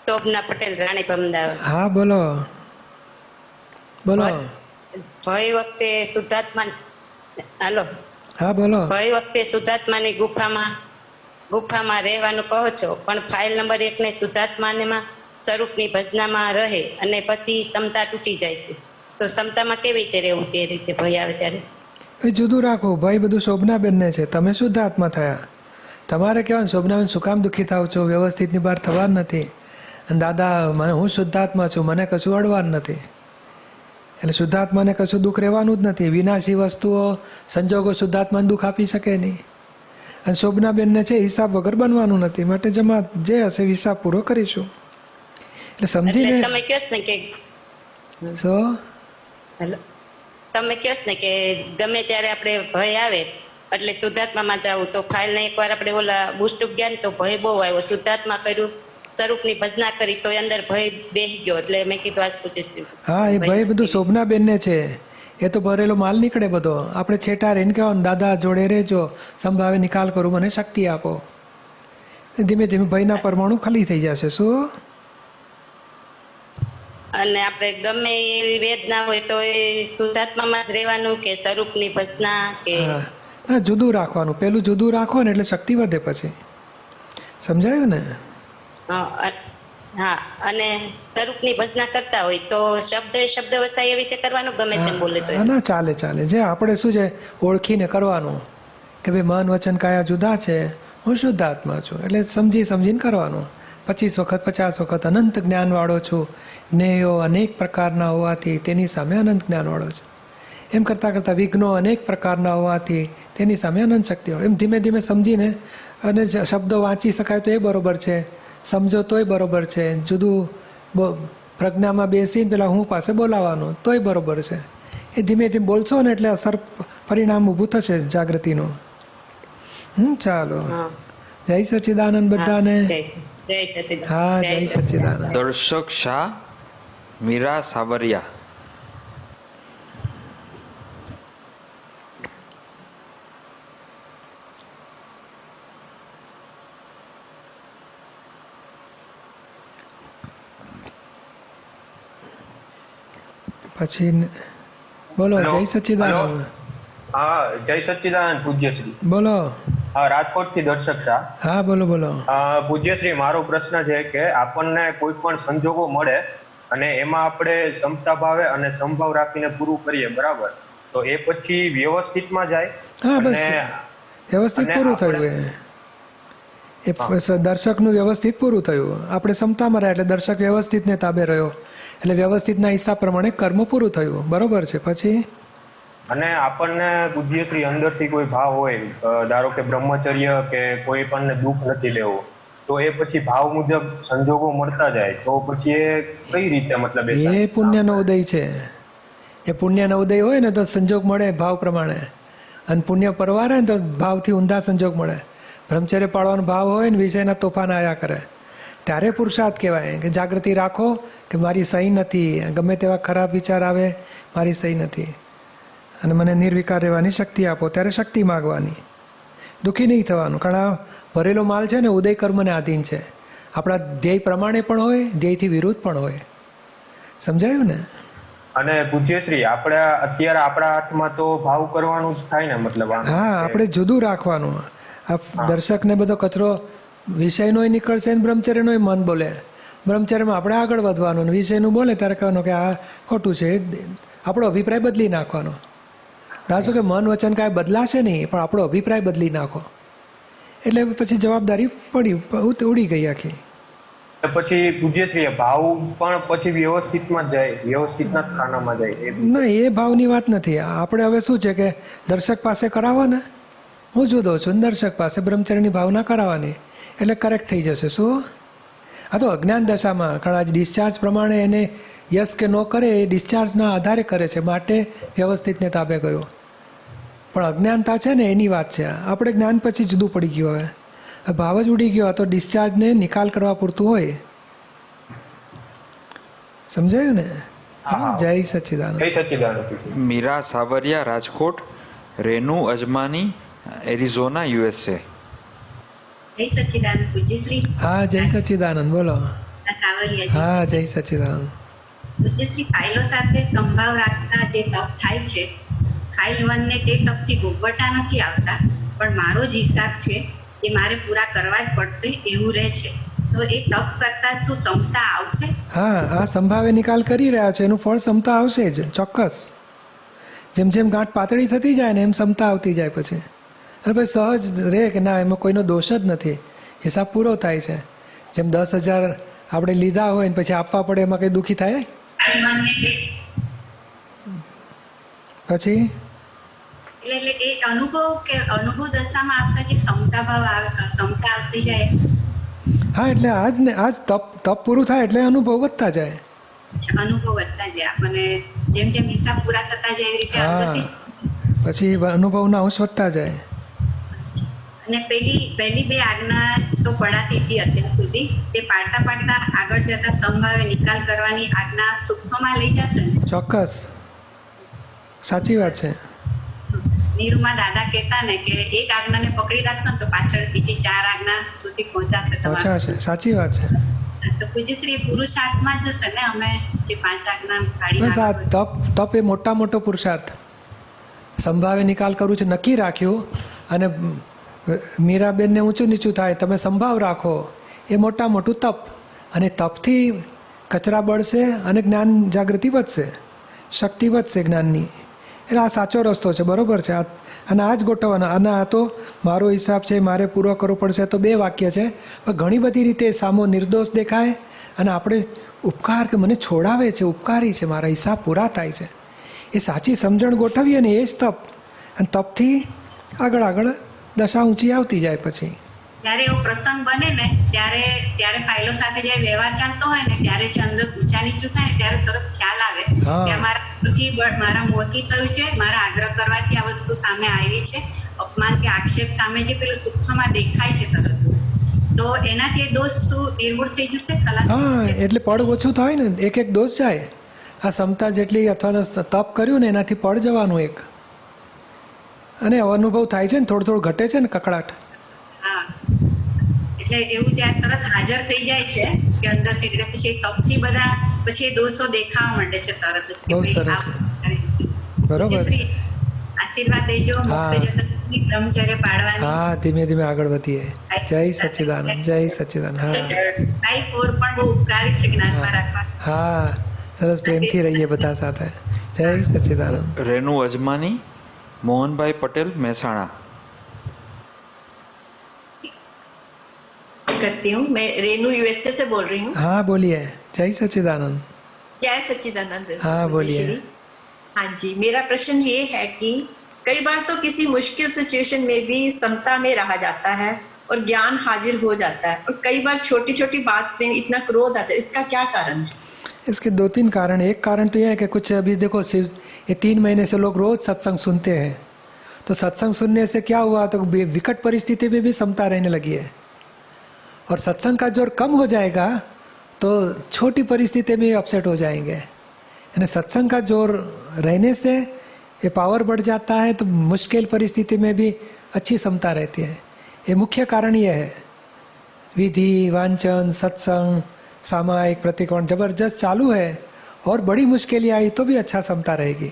શોભના પટેલ, રાણી અમદાવાદ. હા, બોલો. ભય વખતે શુદ્ધાત્મા, હાલો. હા, બોલો. ભય વખતે શુદ્ધાત્માની ગુફામાં રહેવાનું કહો છો, પણ ફાઇલ નંબર 1 ને શુદ્ધાત્મામાં સ્વરૂપની ભજનામાં રહે અને પછી ક્ષમતા તૂટી જાય છે, તો ક્ષમતામાં કેવી રીતે રહેવું તે રીતે ભય આવે ત્યારે? એ જુદું રાખો. ભાઈ બધું શોભનાબેનને છે, તમે શુદ્ધ આત્મા થયા. તમારે કહેવાનું શોભનાબેન શું કામ દુઃખી થાવ છો, વ્યવસ્થિતની બહાર થવા જ નથી. અને દાદા મને હું શુદ્ધાત્મા છું, મને કશું અડવાનું નથી. એટલે શુદ્ધાત્માને કશું દુઃખ રહેવાનું જ નથી. વિનાશી વસ્તુઓ સંજોગો શુદ્ધાત્માને દુઃખ આપી શકે નહીં. અને શોભનાબેનને છે હિસાબ વગર બનવાનું નથી, માટે જમા જે હશે હિસાબ પૂરો કરીશું. એટલે સમજીને તમે કહો ને કે તમે કહો ને કે ગમે ત્યારે આપણે ભય આવે એટલે શુદ્ધાત્મામાં જવું, તો ફાઇલને એકવાર આપણે ઓલા બુસ્ટ ગયા ને તો ભય બહુ આવ્યો. શુદ્ધાત્મા કર્યું, સ્વરૂપની ભજના કરી, તો અંદર ભય બેસી ગયો. એટલે મેં કીધું આજ પૂછીશ. હા, એ ભય બધું શોભનાબેનને છે. એ તો ભરેલો માલ નીકળે બધો. આપણે છેટા રહીને કહેવાનું દાદા જોડે રહેજો, સંભાવે નિકાલ કરું, મને શક્તિ આપો. ધીમે ધીમે ભયના પરમાણુ ખાલી થઈ જશે. શું? અને આપણે ગમે એવી વેદના હોય તો એ શુદ્ધાત્મામાં જ રહેવાનું કે સ્વરૂપની ભજના કે? હા, જુદું રાખવાનું. પેલું જુદું રાખો ને એટલે શક્તિ વધે. પછી સમજાયું ને? હા, અને સ્વરૂપની ભજના કરતા હોય તો શબ્દ વસાય એવી રીતે કરવાનું, ગમે તેમ બોલે તો? ના, ચાલે. જે આપણે શું છે ઓળખીને કરવાનું કે ભાઈ મન વચન કાયા જુદા છે, હું શુદ્ધ આત્મા છું. એટલે સમજીને કરવાનું. 25 વખત 50 વખત અનંત જ્ઞાનવાળો છું, જ્ઞેયો અનેક પ્રકારના હોવાથી તેની સામે અનંત જ્ઞાનવાળો છે. એમ કરતાં કરતાં વિઘ્નો અનેક પ્રકારના હોવાથી તેની સામે અનંત શક્તિવાળો. એમ ધીમે ધીમે સમજીને, અને શબ્દો વાંચી શકાય તો એ બરોબર છે, સમજો તોય બરોબર છે. જુદું પ્રજ્ઞામાં બેસીને પેલા હું પાસે બોલાવાનું તોય બરોબર છે. એ ધીમે ધીમે બોલશો ને એટલે અસર પરિણામ ઊભું થશે જાગૃતિનું. ચાલો. જય સચ્ચિદાનંદ બધાને. હા, જય સચ્ચિદાનંદ. દર્શક શાહ, મીરા સાવરિયા. પછી બોલો. જય સચ્ચિદાનંદ. હા, જય સચ્ચિદાનંદ પૂજ્યશ્રી. બોલો. હા, રાજકોટ થી દર્શક શાહ. હા, બોલો. પૂજ્યશ્રી, મારો પ્રશ્ન છે કે આપણને કોઈ પણ સંજોગો મળે અને એમાં આપણે ક્ષમતા ભાવે અને સંભાવ રાખીને પૂરું કરીએ, બરાબર, તો એ પછી વ્યવસ્થિતમાં જાય? હા, બસ વ્યવસ્થિત પૂરું થયું. એ દર્શકનું વ્યવસ્થિત પૂરું થયું. આપણે ક્ષમતામાં રહ્યા એટલે દર્શક વ્યવસ્થિતને તાબે રહ્યો, એટલે વ્યવસ્થિતના હિસાબ પ્રમાણે કર્મ પૂરું થયું. બરોબર છે. પછી અને આપણને પૂજ્યશ્રી અંદરથી કોઈ ભાવ હોય, ધારો કે બ્રહ્મચર્ય કે કોઈ પણ દુઃખ નથી લેવું, તો એ પછી ભાવ મુજબ સંજોગો મળતા જાય, તો પછી એ કઈ રીતે, મતલબ એ પુણ્યનો ઉદય છે. એ પુણ્યનો ઉદય હોય ને તો સંજોગ મળે ભાવ પ્રમાણે, અને પુણ્ય પરવારે ને તો ભાવથી ઊંધા સંજોગ મળે. બ્રહ્મચર્ય પાળવાનો ભાવ હોય ને વિષયના તોફાન આયા કરે, ત્યારે પુરુષાર્થ કહેવાય કે જાગૃતિ રાખો કે મારી સહી નથી, ગમે તેવા ખરાબ વિચાર આવે મારી સહી નથી, અને મને નિર્વિકાર રહેવાની શક્તિ આપો. ત્યારે શક્તિ માગવાની, દુઃખી નહીં થવાનું. કારણ આ ભરેલો માલ છે ને ઉદય કર્મને આધીન છે. આપણા ધ્યેય પ્રમાણે પણ હોય, ધ્યેયથી વિરુદ્ધ પણ હોય. સમજાયું ને? અને પૂજ્યશ્રી, આપણે અત્યારે આપણા હાથમાં તો ભાવ કરવાનું જ થાય ને, મતલબ? હા, આપણે જુદું રાખવાનું. આ દર્શકને બધો કચરો વિષયનોય નીકળશે ને બ્રહ્મચર્યનોય મન બોલે. બ્રહ્મચર્યમાં આપણે આગળ વધવાનું, વિષયનું બોલે ત્યારે કહેવાનું કે આ ખોટું છે. આપણો અભિપ્રાય બદલી નાખવાનો. દાસો કે મન વચન કાંઈ બદલાશે નહીં, પણ આપણો અભિપ્રાય બદલી નાખો, એટલે પછી જવાબદારી ઉડી ગઈ આખી. પછી પૂજ્યશ્રી, ભાવ પણ પછી વ્યવસ્થિતમાં જાય, વ્યવસ્થિતના ખાનામાં જાય? ના, એ ભાવની વાત નથી. આપણે હવે શું છે કે દર્શક પાસે કરાવો ને, હું જુદો છું, દર્શક પાસે બ્રહ્મચર્યની ભાવના કરાવવાની, એટલે કરેક્ટ થઈ જશે. શું? આ તો અજ્ઞાન દશામાં, કારણ આજ ડિસ્ચાર્જ પ્રમાણે એને યસ કે નો કરે એ ડિસ્ચાર્જના આધારે કરે છે, માટે વ્યવસ્થિતને તાબે ગયો. પણ અજ્ઞાનતા છે ને એની વાત છે. આપણે જ્ઞાન પછી જુદું પડી ગયું. હવે ભાવ જ ઉડી ગયો. તો ડિસ્ચાર્જને નિકાલ કરવા પૂરતું હોય. સમજાયું ને? જય સચ્ચિદાનંદ. જય સચ્ચિદાનંદ. મીરા સાવરિયા, રાજકોટ. Renu Ajmani, Arizona, USA. જય સચ્ચિદાનંદ પૂજ્યશ્રી. હા, જય સચ્ચિદાનંદ. બોલો. હા, જય સચ્ચિદાનંદ. પૂજ્યશ્રી, ફાઇલો સાથે સંભાવ રાખતા જે તપ થાય છે, ફાઇલ 1 ને તે તપથી ભોગવટા નથી આવતા, પણ મારો જ હિસાબ છે એ મારે પૂરા કરવા જ પડશે એવું રહે છે. તો એ તપ કરતા શું ક્ષમતા આવશે? હા, આ સંભાવે નિકાલ કરી રહ્યા છો એનું ફળ ક્ષમતા આવશે જ ચોક્કસ. જેમ જેમ ગાંઠ પાતળી થતી જાય ને એમ ક્ષમતા આવતી જાય પછી. અને પછી સહજ રહે કે ના એમાં કોઈનો દોષ જ નથી, હિસાબ પૂરો થાય છે. જેમ 10,000 આપણે લીધા હોય ને પછી આપવા પડે એમાં કંઈ દુઃખી થાય પછી? એટલે એ અનુભવ દશામાં આપતા જે ક્ષમતા આવતી જાય. હા, એટલે આજ તપ પૂરું થાય એટલે અનુભવ વધતા જાય. અનુભવ વધતા જાય આપણને, જેમ જેમ હિસાબ પૂરા થતા જાય એવી રીતે અંદરથી. પછી અનુભવના અંશ વધતા જાય. અને પહેલી બે આજ્ઞા તો પડાતી હતી અત્યાર સુધી, તે પાડતા આગળ જતા સંભાવે નિકાલ કરવાની આજ્ઞા સૂક્ષ્મમાં લઈ જશે ને? ચોક્કસ, સાચી વાત છે. નીરુમાં દાદા કહેતા ને કે એક આજ્ઞાને પકડી રાખશો ને તો પાછળ બીજી 4 આજ્ઞા સુધી પહોંચાશે. સાચી વાત છે. તો પૂજ્યશ્રી પુરુષાર્થમાં જ જશે ને અમે જે 5 આજ્ઞા કાઢી બસ આ તપ એ મોટો પુરુષાર્થ. સંભાવે નિકાલ કરવું છે નક્કી રાખ્યું, અને મીરાબેનને ઊંચું નીચું થાય તમે સંભાવ રાખો, એ મોટું તપ. અને તપથી કચરા બળશે અને જ્ઞાન જાગૃતિ વધશે, શક્તિ વધશે જ્ઞાનની. એટલે આ સાચો રસ્તો છે, બરોબર છે. અને આ જ ગોઠવવાનો. અને આ તો મારો હિસાબ છે, મારે પૂરો કરવો પડશે તો 2 વાક્ય છે, પણ ઘણી બધી રીતે સામો નિર્દોષ દેખાય અને આપણે ઉપકાર કે મને છોડાવે છે, ઉપકારી છે, મારા હિસાબ પૂરા થાય છે, એ સાચી સમજણ ગોઠવીએ ને એ જ તપ. અને તપથી આગળ દશા ઊંચી આવતી જાય. પછી ત્યારે એવો પ્રસંગ બને ને ત્યારે ફાઇલો સાથે જ્યારે વ્યવહાર ચાલતો હોય ને ત્યારે જે અંદર ઊંચા નીચું થાય ને ત્યારે તરત ખ્યાલ આવે કે મારા મોંથી થયું છે, મારા આગ્રહ કરવાથી આ વસ્તુ સામે આવી છે, અપમાન કે આક્ષેપ સામે જે પેલું સૂક્ષ્મમાં દેખાય છે તરત, તો એનાથી દોષ શું નિર્મૂળ થઈ જશે, ખલાસ થઈ જશે. એટલે પડ ઓછું થાય ને, એક દોષ જાય. આ ક્ષમતા જેટલી અથવા તપ કર્યું ને એનાથી પડ જવાનું એક. અને અનુભવ થાય છે ને, થોડું ઘટે છે ને કકડાટ. હા, એટલે એવું ત્યાં તરત હાજર થઈ જાય છે કે અંદરથી, એટલે પછી તપથી બધા પછી દોષો દેખાવા માંડે છે તરત જ કે બરોબર. આશીર્વાદ દેજો, મોક્ષે જતા બ્રહ્મચર્ય પાડવાની. હા, ધીમે આગળ વધીએ. જય સચ્ચિદાનંદ, જય સચ્ચિદાનંદ. હા, 4 પણ બહુ ઉપકારી છે જ્ઞાનમાં રાખવા. હા, સરસ, પ્રેમથી રહીએ બધા સાથે. જય સચ્ચિદાનંદ. રેનુ અજમાની, મોહનભાઈ પટેલ, મહેસાણા. करती हूँ, मैं रेनू यूएसए से बोल रही हूँ. हाँ बोलिए. जय सच्चिदानंद. जय सच्चिदानंद. हाँ बोलिए. हाँ जी, मेरा प्रश्न ये है कि कई बार तो किसी मुश्किल सिचुएशन में भी समता में रहा जाता है और ज्ञान हाजिर हो जाता है, और कई बार छोटी छोटी बात में इतना क्रोध आता है, इसका क्या कारण है? इसके 2-3 कारण. एक कारण तो यह है कि कुछ अभी देखो ये 3 महीने से लोग रोज सत्संग सुनते हैं, तो सत्संग सुनने से क्या हुआ, तो विकट परिस्थिति में भी समता रहने लगी है. और सत्संग का जोर कम हो जाएगा तो छोटी परिस्थिति में अपसेट हो जाएंगे. यानी सत्संग का जोर रहने से ये पावर बढ़ जाता है, तो मुश्किल परिस्थिति में भी अच्छी समता रहती है. ये मुख्य कारण ये है. विधि, वांचन, सत्संग, सामायिक प्रतिकोण जबरदस्त चालू है, और बड़ी मुश्किलें आई तो भी अच्छा समता रहेगी.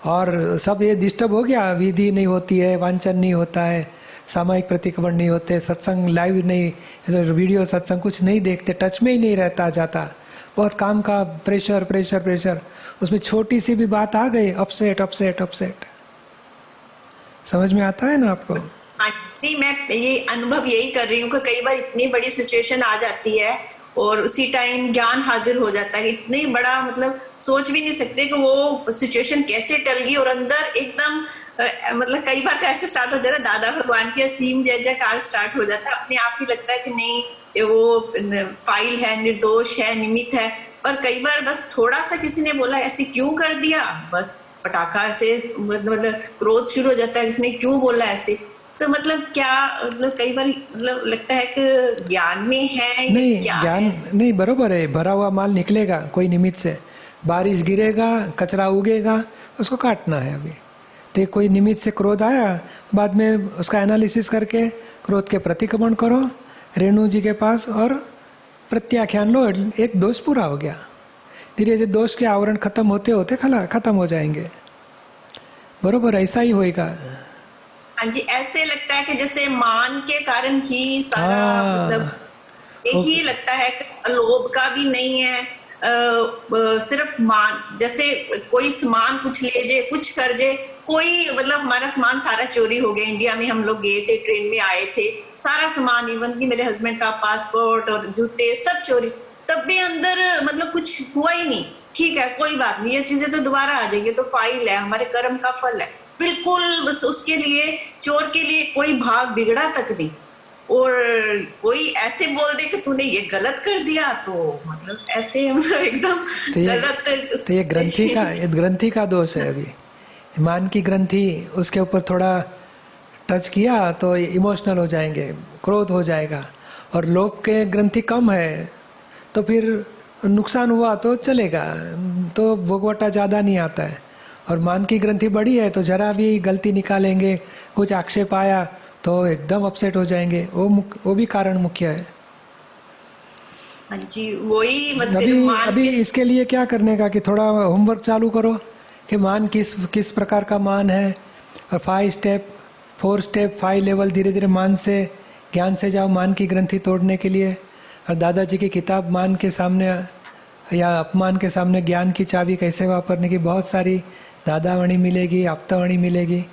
और सब ये डिस्टर्ब हो गया, विधि नहीं होती है, वांचन नहीं होता है, सामायिक प्रतिक्रमण नहीं होते, सत्संग लाइव नहीं, वीडियो सत्संग कुछ नहीं देखते, टच में ही नहीं रहता जाता, बहुत काम का प्रेशर, उसमें छोटी सी भी बात आ गई, अपसेट. समझ में आता है ना आपको? नहीं, मैं ये अनुभव यही कर रही हूँ कि कई बार इतनी बड़ी सिचुएशन आ जाती है और उसी टाइम ज्ञान हाजिर हो जाता है. इतनी बड़ा मतलब सोच भी नहीं सकते कि वो सिचुएशन कैसे टल गई, और अंदर एकदम मतलब कई बार तो ऐसे स्टार्ट हो जाता है, दादा भगवान की असीम जय जयकार स्टार्ट हो जाता है. अपने आप ही लगता है कि नहीं, ये वो फाइल है, निर्दोष है, निमित्त है. और कई बार बस थोड़ा सा किसी ने बोला ऐसे क्यों कर दिया, बस पटाखा से मतलब क्रोध शुरू हो जाता है, उसने क्यों बोला ऐसे. तो मतलब क्या, मतलब कई बार मतलब लगता है कि ज्ञान में है नहीं, क्या ज्ञान नहीं, बरोबर है. भरा हुआ माल निकलेगा कोई निमित्त से, बारिश गिरेगा, कचरा उगेगा, उसको काटना है. अभी तो कोई निमित्त से क्रोध आया, बाद में उसका एनालिसिस करके क्रोध के प्रतिक्रमण करो रेणु जी के पास, और प्रत्याख्यान लो, एक दोष पूरा हो गया. धीरे धीरे दोष के आवरण खत्म होते होते खत्म हो जाएंगे. बरोबर, ऐसा ही होएगा. हाँ जी, ऐसे लगता है कि जैसे मान के कारण ही सारा मतलब यही लगता है कि लोभ का भी नहीं है, सिर्फ मान, जैसे कोई सामान कुछ ले जाए, कुछ कर जाए, कोई मतलब हमारा सामान सारा चोरी हो गया। इंडिया में हम लोग गए थे, ट्रेन में आए थे, सारा सामान, इवन कि मेरे हस्बैंड का पासपोर्ट और जूते सब चोरी, तब भी अंदर मतलब कुछ हुआ ही नहीं। ठीक है, कोई बात नहीं, ये चीजें तो दोबारा आ जाएंगी, तो फाइल है, हमारे कर्म का फल है, बिल्कुल। बस उसके लिए, चोर के लिए कोई भाव बिगड़ा तक नहीं। और कोई ऐसे बोल दे कि तूने ये गलत कर दिया, तो मतलब ऐसे मतलब एकदम गलत। तो ये ग्रंथि का दोष है। अभी मान की ग्रंथि, उसके ऊपर थोड़ा टच किया तो इमोशनल हो जाएंगे, क्रोध हो जाएगा। और लोभ के ग्रंथि कम है तो फिर नुकसान हुआ तो चलेगा, तो भोगवटा ज़्यादा नहीं आता है। और मान की ग्रंथि बड़ी है तो जरा भी गलती निकालेंगे, कुछ आक्षेप आया तो एकदम अपसेट हो जाएंगे। वो भी कारण मुख्य है। हाँ जी, वही मतलब अभी इसके लिए क्या करने का कि थोड़ा होमवर्क चालू करो कि मान किस प्रकार का मान है, और 4 स्टेप 5 लेवल धीरे धीरे मान से, ज्ञान से जाओ मान की ग्रंथि तोड़ने के लिए। और दादाजी की किताब मान के सामने या अपमान के सामने ज्ञान की चाबी कैसे वापरने की बहुत सारी दादावाणी मिलेगी, आप्तावाणी मिलेगी।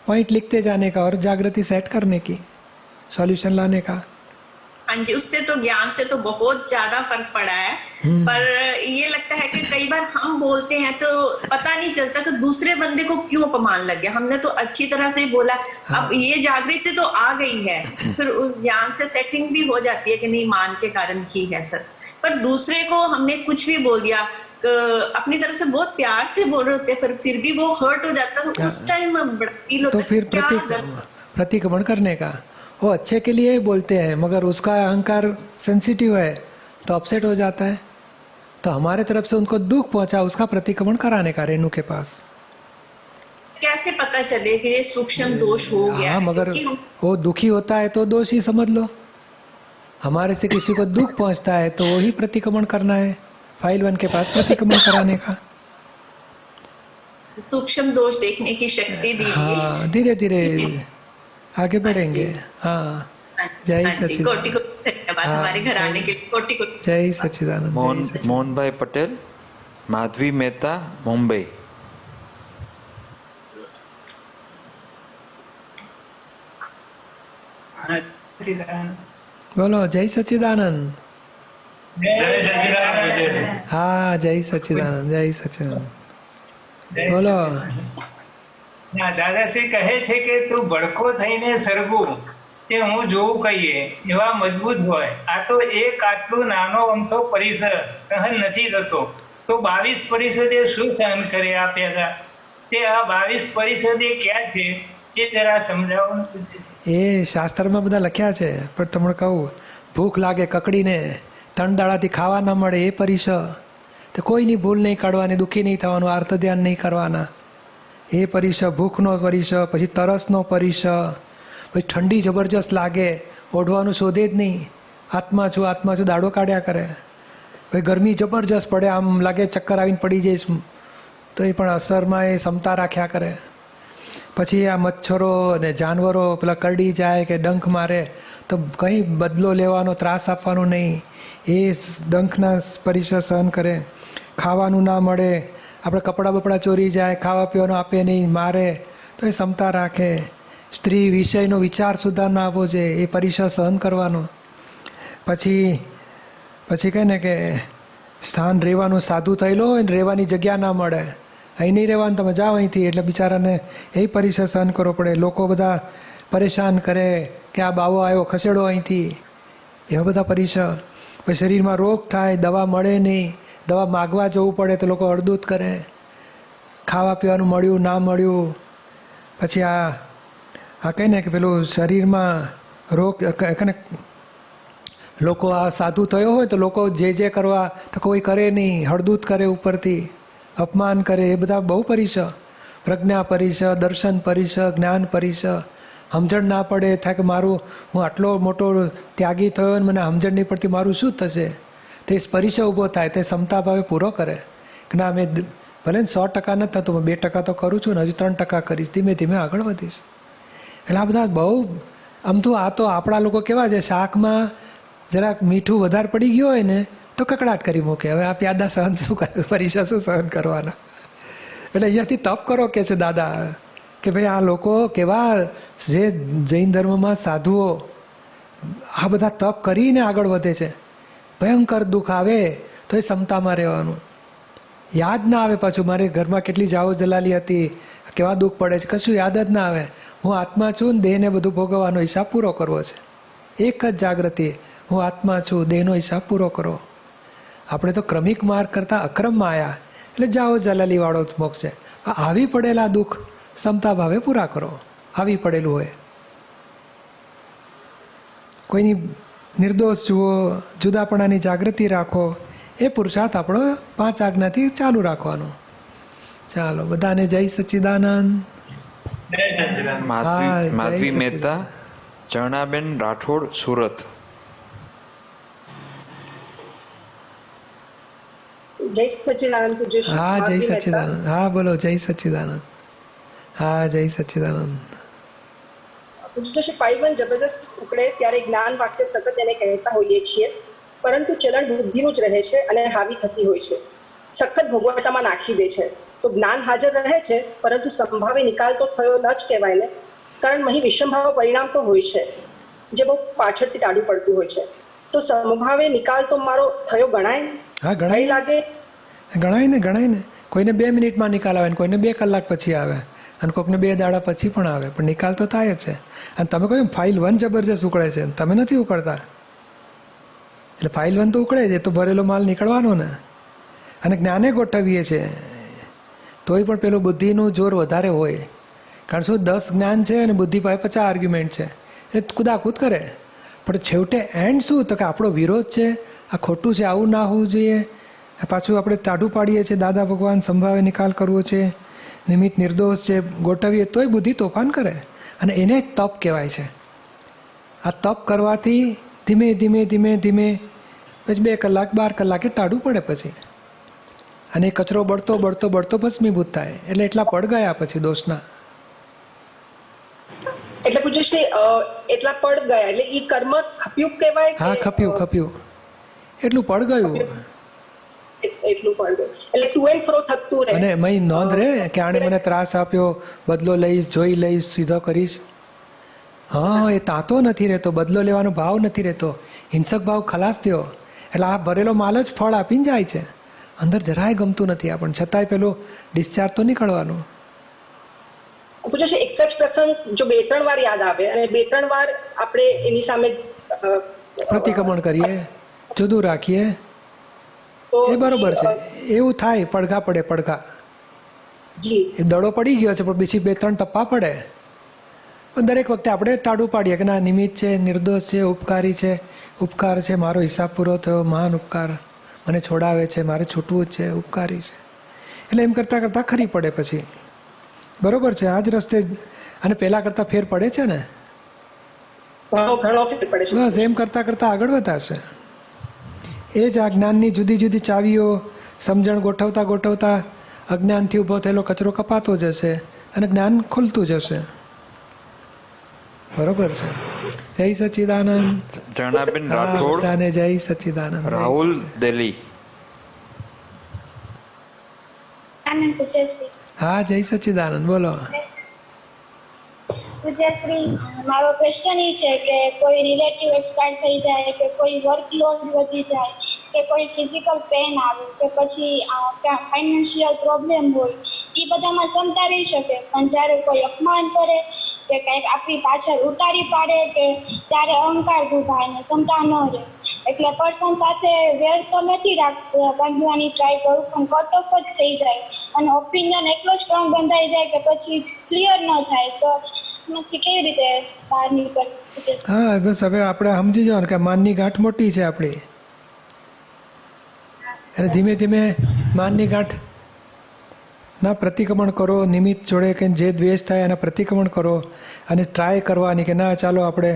पॉइंट लिखते जाने का और जागृति सेट करने की, सॉल्यूशन लाने का। हाँ जी, उससे तो ज्ञान से तो बहुत ज्यादा फर्क पड़ा है। पर ये लगता है कि कई बार हम बोलते हैं तो पता नहीं चलता कि दूसरे बंदे को क्यों अपमान लग गया। हमने तो अच्छी तरह से बोला। हाँ। अब ये जागृति तो आ गई है, फिर उस ज्ञान से सेटिंग भी हो जाती है कि नहीं, मान के कारण ही है सर। पर दूसरे को हमने कुछ भी बोल दिया, अपनी तरफ से बहुत प्यार से बोल रहे होते, पर फिर भी वो हर्ट हो जाता है, तो उस टाइम फील होता है। तो फिर प्रतिक्रमण करने का, वो अच्छे के लिए बोलते हैं मगर उसका अहंकार सेंसिटिव है तो अपसेट हो जाता है। तो हमारे तरफ से उनको दुख पहुंचा, उसका प्रतिक्रमण कराने का रेणु के पास। कैसे पता चले कि ये सूक्ष्म दोष हो गया? हाँ, मगर वो दुखी होता है तो दोष ही समझ लो। हमारे से किसी को दुख पहुंचता है तो वही प्रतिक्रमण करना है, फाइल 1 के पास प्रतिक्रमण कराने का। सूक्ष्म दोष देखने की शक्ति दी। हाँ, धीरे धीरे आगे बढ़ेंगे। हाँ, जय सच्चिदानंद। धन्यवाद हमारे घर आने के लिए। कोटि कोटि जय सच्चिदानंद। मोहन भाई पटेल, माधवी मेहता, मुंबई। बोलो जय सच्चिदानंद। जय सच्चिदानंद। हाँ, जय सच्चिदानंद, जय सच्चिदानंद। બોલો. દાદાશ્રી કહે છે કે તું ભડકો થઈને સરગું તે હું જોઉં કહીએ એવા મજબૂત હોય. આ તો એક આટલું નાનો અમથો પરિસર સહન નથી થતો, તો 22 પરિષદે શું સહન કરે આ પેદા? તે આ 22 પરિષદે ક્યાં છે એ જરા સમજાવો. એ શાસ્ત્રમાં બધા લખ્યા છે, પણ તમને કહું, ભૂખ લાગે કકડીને, 3 દાડાથી ખાવા ના મળે એ પરિસ, તો કોઈની ભૂલ નહીં કાઢવાની, દુઃખી નહીં થવાનું, આર્ત ધ્યાન નહીં કરવાના, એ પરિસ, ભૂખનો પરિસ, પછી તરસનો પરિસ, પછી ઠંડી જબરજસ્ત લાગે, ઓઢવાનું શોધે જ નહીં, આત્મા છું દાડો કાઢ્યા કરે, પછી ગરમી જબરજસ્ત પડે, આમ લાગે ચક્કર આવીને પડી જઈશ, તો એ પણ અસરમાં એ ક્ષમતા રાખ્યા કરે. પછી આ મચ્છરો અને જાનવરો પેલા કરડી જાય કે ડંખ મારે તો કંઈ બદલો લેવાનો, ત્રાસ આપવાનો નહીં, એ ડંખના પરિસર સહન કરે. ખાવાનું ના મળે, આપણે કપડાં બપડા ચોરી જાય, ખાવા પીવાનું આપે નહીં, મારે, તો એ ક્ષમતા રાખે. સ્ત્રી વિષયનો વિચાર સુધા ના આવવો જોઈએ, એ પરિસર સહન કરવાનો. પછી કહે ને કે સ્થાન રહેવાનું સાધુ થયેલો હોય ને રહેવાની જગ્યા ના મળે, અહીં નહીં રહેવાનું, તમે જાઓ અહીંથી, એટલે બિચારાને એ પરિસર સહન કરવો પડે. લોકો બધા પરેશાન કરે કે આ બાવો આવ્યો, ખસેડો અહીંથી, એવા બધા પરિસર. પછી શરીરમાં રોગ થાય, દવા મળે નહીં, દવા માગવા જવું પડે તો લોકો અડદૂત કરે, ખાવા પીવાનું મળ્યું ના મળ્યું. પછી આ કહે ને કે પેલું શરીરમાં રોગ, લોકો આ સાધુ થયો હોય તો લોકો જે કરવા તો કોઈ કરે નહીં, હળદૂત કરે, ઉપરથી અપમાન કરે, એ બધા બહુ પરિસ. પ્રજ્ઞા પરિસ, દર્શન પરિસ, જ્ઞાન પરિસ. સમજણ ના પડે, થાય કે મારું, હું આટલો મોટો ત્યાગી થયો ને મને સમજણ નહીં પડતી, મારું શું થશે? તે પરિસ ઊભો થાય, તે ક્ષમતા ભાવે પૂરો કરે કે ના, મેં ભલે ને 100% નથી થતું, મેં 2% તો કરું છું ને, હજુ 3% કરીશ, ધીમે ધીમે આગળ વધીશ. એટલે આ બધા બહુ આમ તો, આ તો આપણા લોકો કેવા છે, શાકમાં જરાક મીઠું વધારે પડી ગયું હોય ને તો કકડાટ કરી મૂકે. હવે આ પ્યાદા સહન શું કરે, પરીક્ષા શું સહન કરવાના. એટલે અહીંયાથી તપ કરો કે છે દાદા કે ભાઈ આ લોકો કેવા જે જૈન ધર્મમાં સાધુઓ આ બધા તપ કરીને આગળ વધે છે. ભયંકર દુઃખ આવે તો એ ક્ષમતામાં રહેવાનું, યાદ ના આવે પાછું મારે ઘરમાં કેટલી જાઓ જલાલી હતી, કેવા દુઃખ પડે છે, કશું યાદ જ ના આવે. હું આત્મા છું ને દેહને બધું ભોગવવાનો હિસાબ પૂરો કરવો છે. એક જ જાગૃતિ, હું આત્મા છું, દેહનો હિસાબ પૂરો કરો. આપણે તો ક્રમિક માર્ગ કરતાં અક્રમમાં આવ્યા એટલે જાઓ જલાલીવાળો જ મોક્ષ છે. આવી પડેલા દુઃખ ક્ષમતા ભાવે પૂરા કરો, આવી પડેલું હોય. કોઈની નિર્દોષ જુઓ, જુદાપણાની જાગૃતિ રાખો, એ પુરુષાર્થ આપણો 5 આજ્ઞાથી ચાલુ રાખવાનો. ચાલો બધાને જય સચ્ચિદાનંદ. માધવી મહેતા, ચરણાબેન રાઠોડ, સુરત. જય સચ્ચિદાનંદ. હા જય સચ્ચિદાનંદ. હા બોલો જય સચ્ચિદાનંદ. હા જય સચ્ચિદાનંદ. પૂજ્યશ્રી ફાઇલ જબરદસ્ત ઉકળે ત્યારે જ્ઞાન વાક્ય સતત એને કહેતા હોઈએ છીએ, પરંતુ ચલણ બુદ્ધિનું જ રહે છે અને હાવી થતી હોય છે, સખત ભોગવટામાં નાખી દે છે. તો જ્ઞાન હાજર રહે છે પરંતુ સંભાવે નિકાલ તો થયો ન જ કહેવાય ને, કારણ અહીં વિષમભાવ પરિણામ તો હોય છે જે બહુ પાછળથી ટાળું પડતું હોય છે. તો સમભાવે નિકાલ તો મારો થયો ગણાય? હા ગણાય લાગે, ગણાય ને. કોઈને 2 મિનિટમાં નિકાલ આવે ને કોઈને 2 કલાક પછી આવે અને કોઈકને 2 દાડા પછી પણ આવે, પણ નિકાલ તો થાય જ છે. અને તમે કહ્યું ફાઇલ 1 જબરજસ્ત ઉકળે છે, તમે નથી ઉકળતા. એટલે ફાઇલ 1 તો ઉકળે છે, તો ભરેલો માલ નીકળવાનો ને. અને જ્ઞાને ગોઠવીએ છે તોય પણ પેલું બુદ્ધિનું જોર વધારે હોય, કારણ શું 10 જ્ઞાન છે અને બુદ્ધિ પાસે 50 આર્ગ્યુમેન્ટ છે, એટલે કુદાકૂદ કરે. પણ છેવટે એન્ડ શું, તો કે આપણો વિરોધ છે, આ ખોટું છે, આવું ના હોવું જોઈએ. પાછું આપણે ટાઢું પાડીએ છીએ, દાદા ભગવાન સંભાવે નિકાલ કરવો છે, નિમિત્ત નિર્દોષ છે, ગોઠવીએ તોય બુદ્ધિ તોફાન કરે. અને એને તપ કહેવાય છે. આ તપ કરવાથી ધીમે ધીમે ધીમે ધીમે પછી 2 કલાક 12 કલાકે ટાઢું પડે પછી, અને એ કચરો બળતો બળતો બળતો ભસ્મીભૂત થાય. એટલે એટલા પડ ગયા પછી દોષના. એટલે પૂજ્યશ્રી એટલા પડ ગયા એટલે ઈ કર્મ ખપ્યું કહેવાય? હા ખપ્યું એટલું પડ ગયું, એટલું પડ ગયું. એટલે ટુ એન્ડ ફ્રો થતું રહે. અને મય નોંધ રહે કે આણે મને ત્રાસ આપ્યો, બદલો લઈશ, જોઈ લઈશ, સીધો કરીશ. હા એ તાતો નથી રહેતો, બદલો લેવાનો ભાવ નથી રહેતો, હિંસક ભાવ ખલાસ થયો. એટલે આ ભરેલો માલ જ ફળ આપીને જાય છે. અંદર જરાય ગમતું નથી આપણને, છતાંય પેલું ડિસ્ચાર્જ તો નીકળવાનું. પૂછે એક જ પ્રસંગ જો 2-3 વાર યાદ આવે અને 2-3 વાર આપણે એની સામે પ્રતિક્રમણ કરીએ, જુદું રાખીએ, એ બરોબર છે. એવું થાય, પડઘા પડે, પડઘા એ દડો પડી ગયો છે પણ બીજી 2-3 ટપ્પા પડે. પણ દરેક વખતે આપણે ટાઢું પાડીએ કે ના નિમિત્ત છે, નિર્દોષ છે, ઉપકારી છે, ઉપકાર છે, મારો હિસાબ પૂરો થયો, મહાન ઉપકાર, મને છોડાવે છે, મારે છૂટવું જ છે, ઉપકારી છે. એટલે એમ કરતાં કરતાં ખરી પડે પછી. બરોબર છે, આ જ રસ્તે. અને પહેલા કરતાં ફેર પડે છે ને, બસ એમ કરતાં કરતાં આગળ વધારશે. એ જ આ જ્ઞાનની જુદી જુદી ચાવીઓ, સમજણ ગોઠવતા ગોઠવતા અજ્ઞાનથી ઊભો થયેલો કચરો કપાતો જશે અને જ્ઞાન ખુલતું જશે. બરોબર છે. જય સચ્ચિદાનંદ. ચરણાબેન રાઠોડ, જય સચ્ચિદાનંદ. રાહુલ દિલ્હી. હા જય સચ્ચિદાનંદ. બોલો. પૂજ્યશ્રી, મારો ક્વેશ્ચન એ છે કે કોઈ રિલેટિવ એક્સપાયર થઈ જાય કે કોઈ વર્કલોડ વધી જાય કે કોઈ ફિઝિકલ પેન આવે કે પછી ફાઇનાન્શિયલ પ્રોબ્લેમ હોય, એ બધામાં ક્ષમતા રહી શકે, પણ જ્યારે કોઈ અપમાન કરે કે કંઈક આપણી પાછળ ઉતારી પાડે કે ત્યારે અહંકાર દુભાય ને ક્ષમતા ન રહે. એટલે પર્સન સાથે વેર તો નથી બાંધવાની ટ્રાય કરું પણ કટ ઓફ જ થઈ જાય અને ઓપિનિયન એટલો સ્ટ્રોંગ બંધાઈ જાય કે પછી ક્લિયર ન થાય. તો કેવી રીતે બહાર નીકળવું? હા બસ હવે આપણે સમજી જવાનું કે માનની ગાંઠ મોટી છે આપણી, એટલે ધીમે ધીમે માનની ગાંઠ ના પ્રતિક્રમણ કરો. નિમિત્ત જોડે કે જે દ્વેષ થાય એના પ્રતિક્રમણ કરો અને ટ્રાય કરવાની કે ના ચાલો આપણે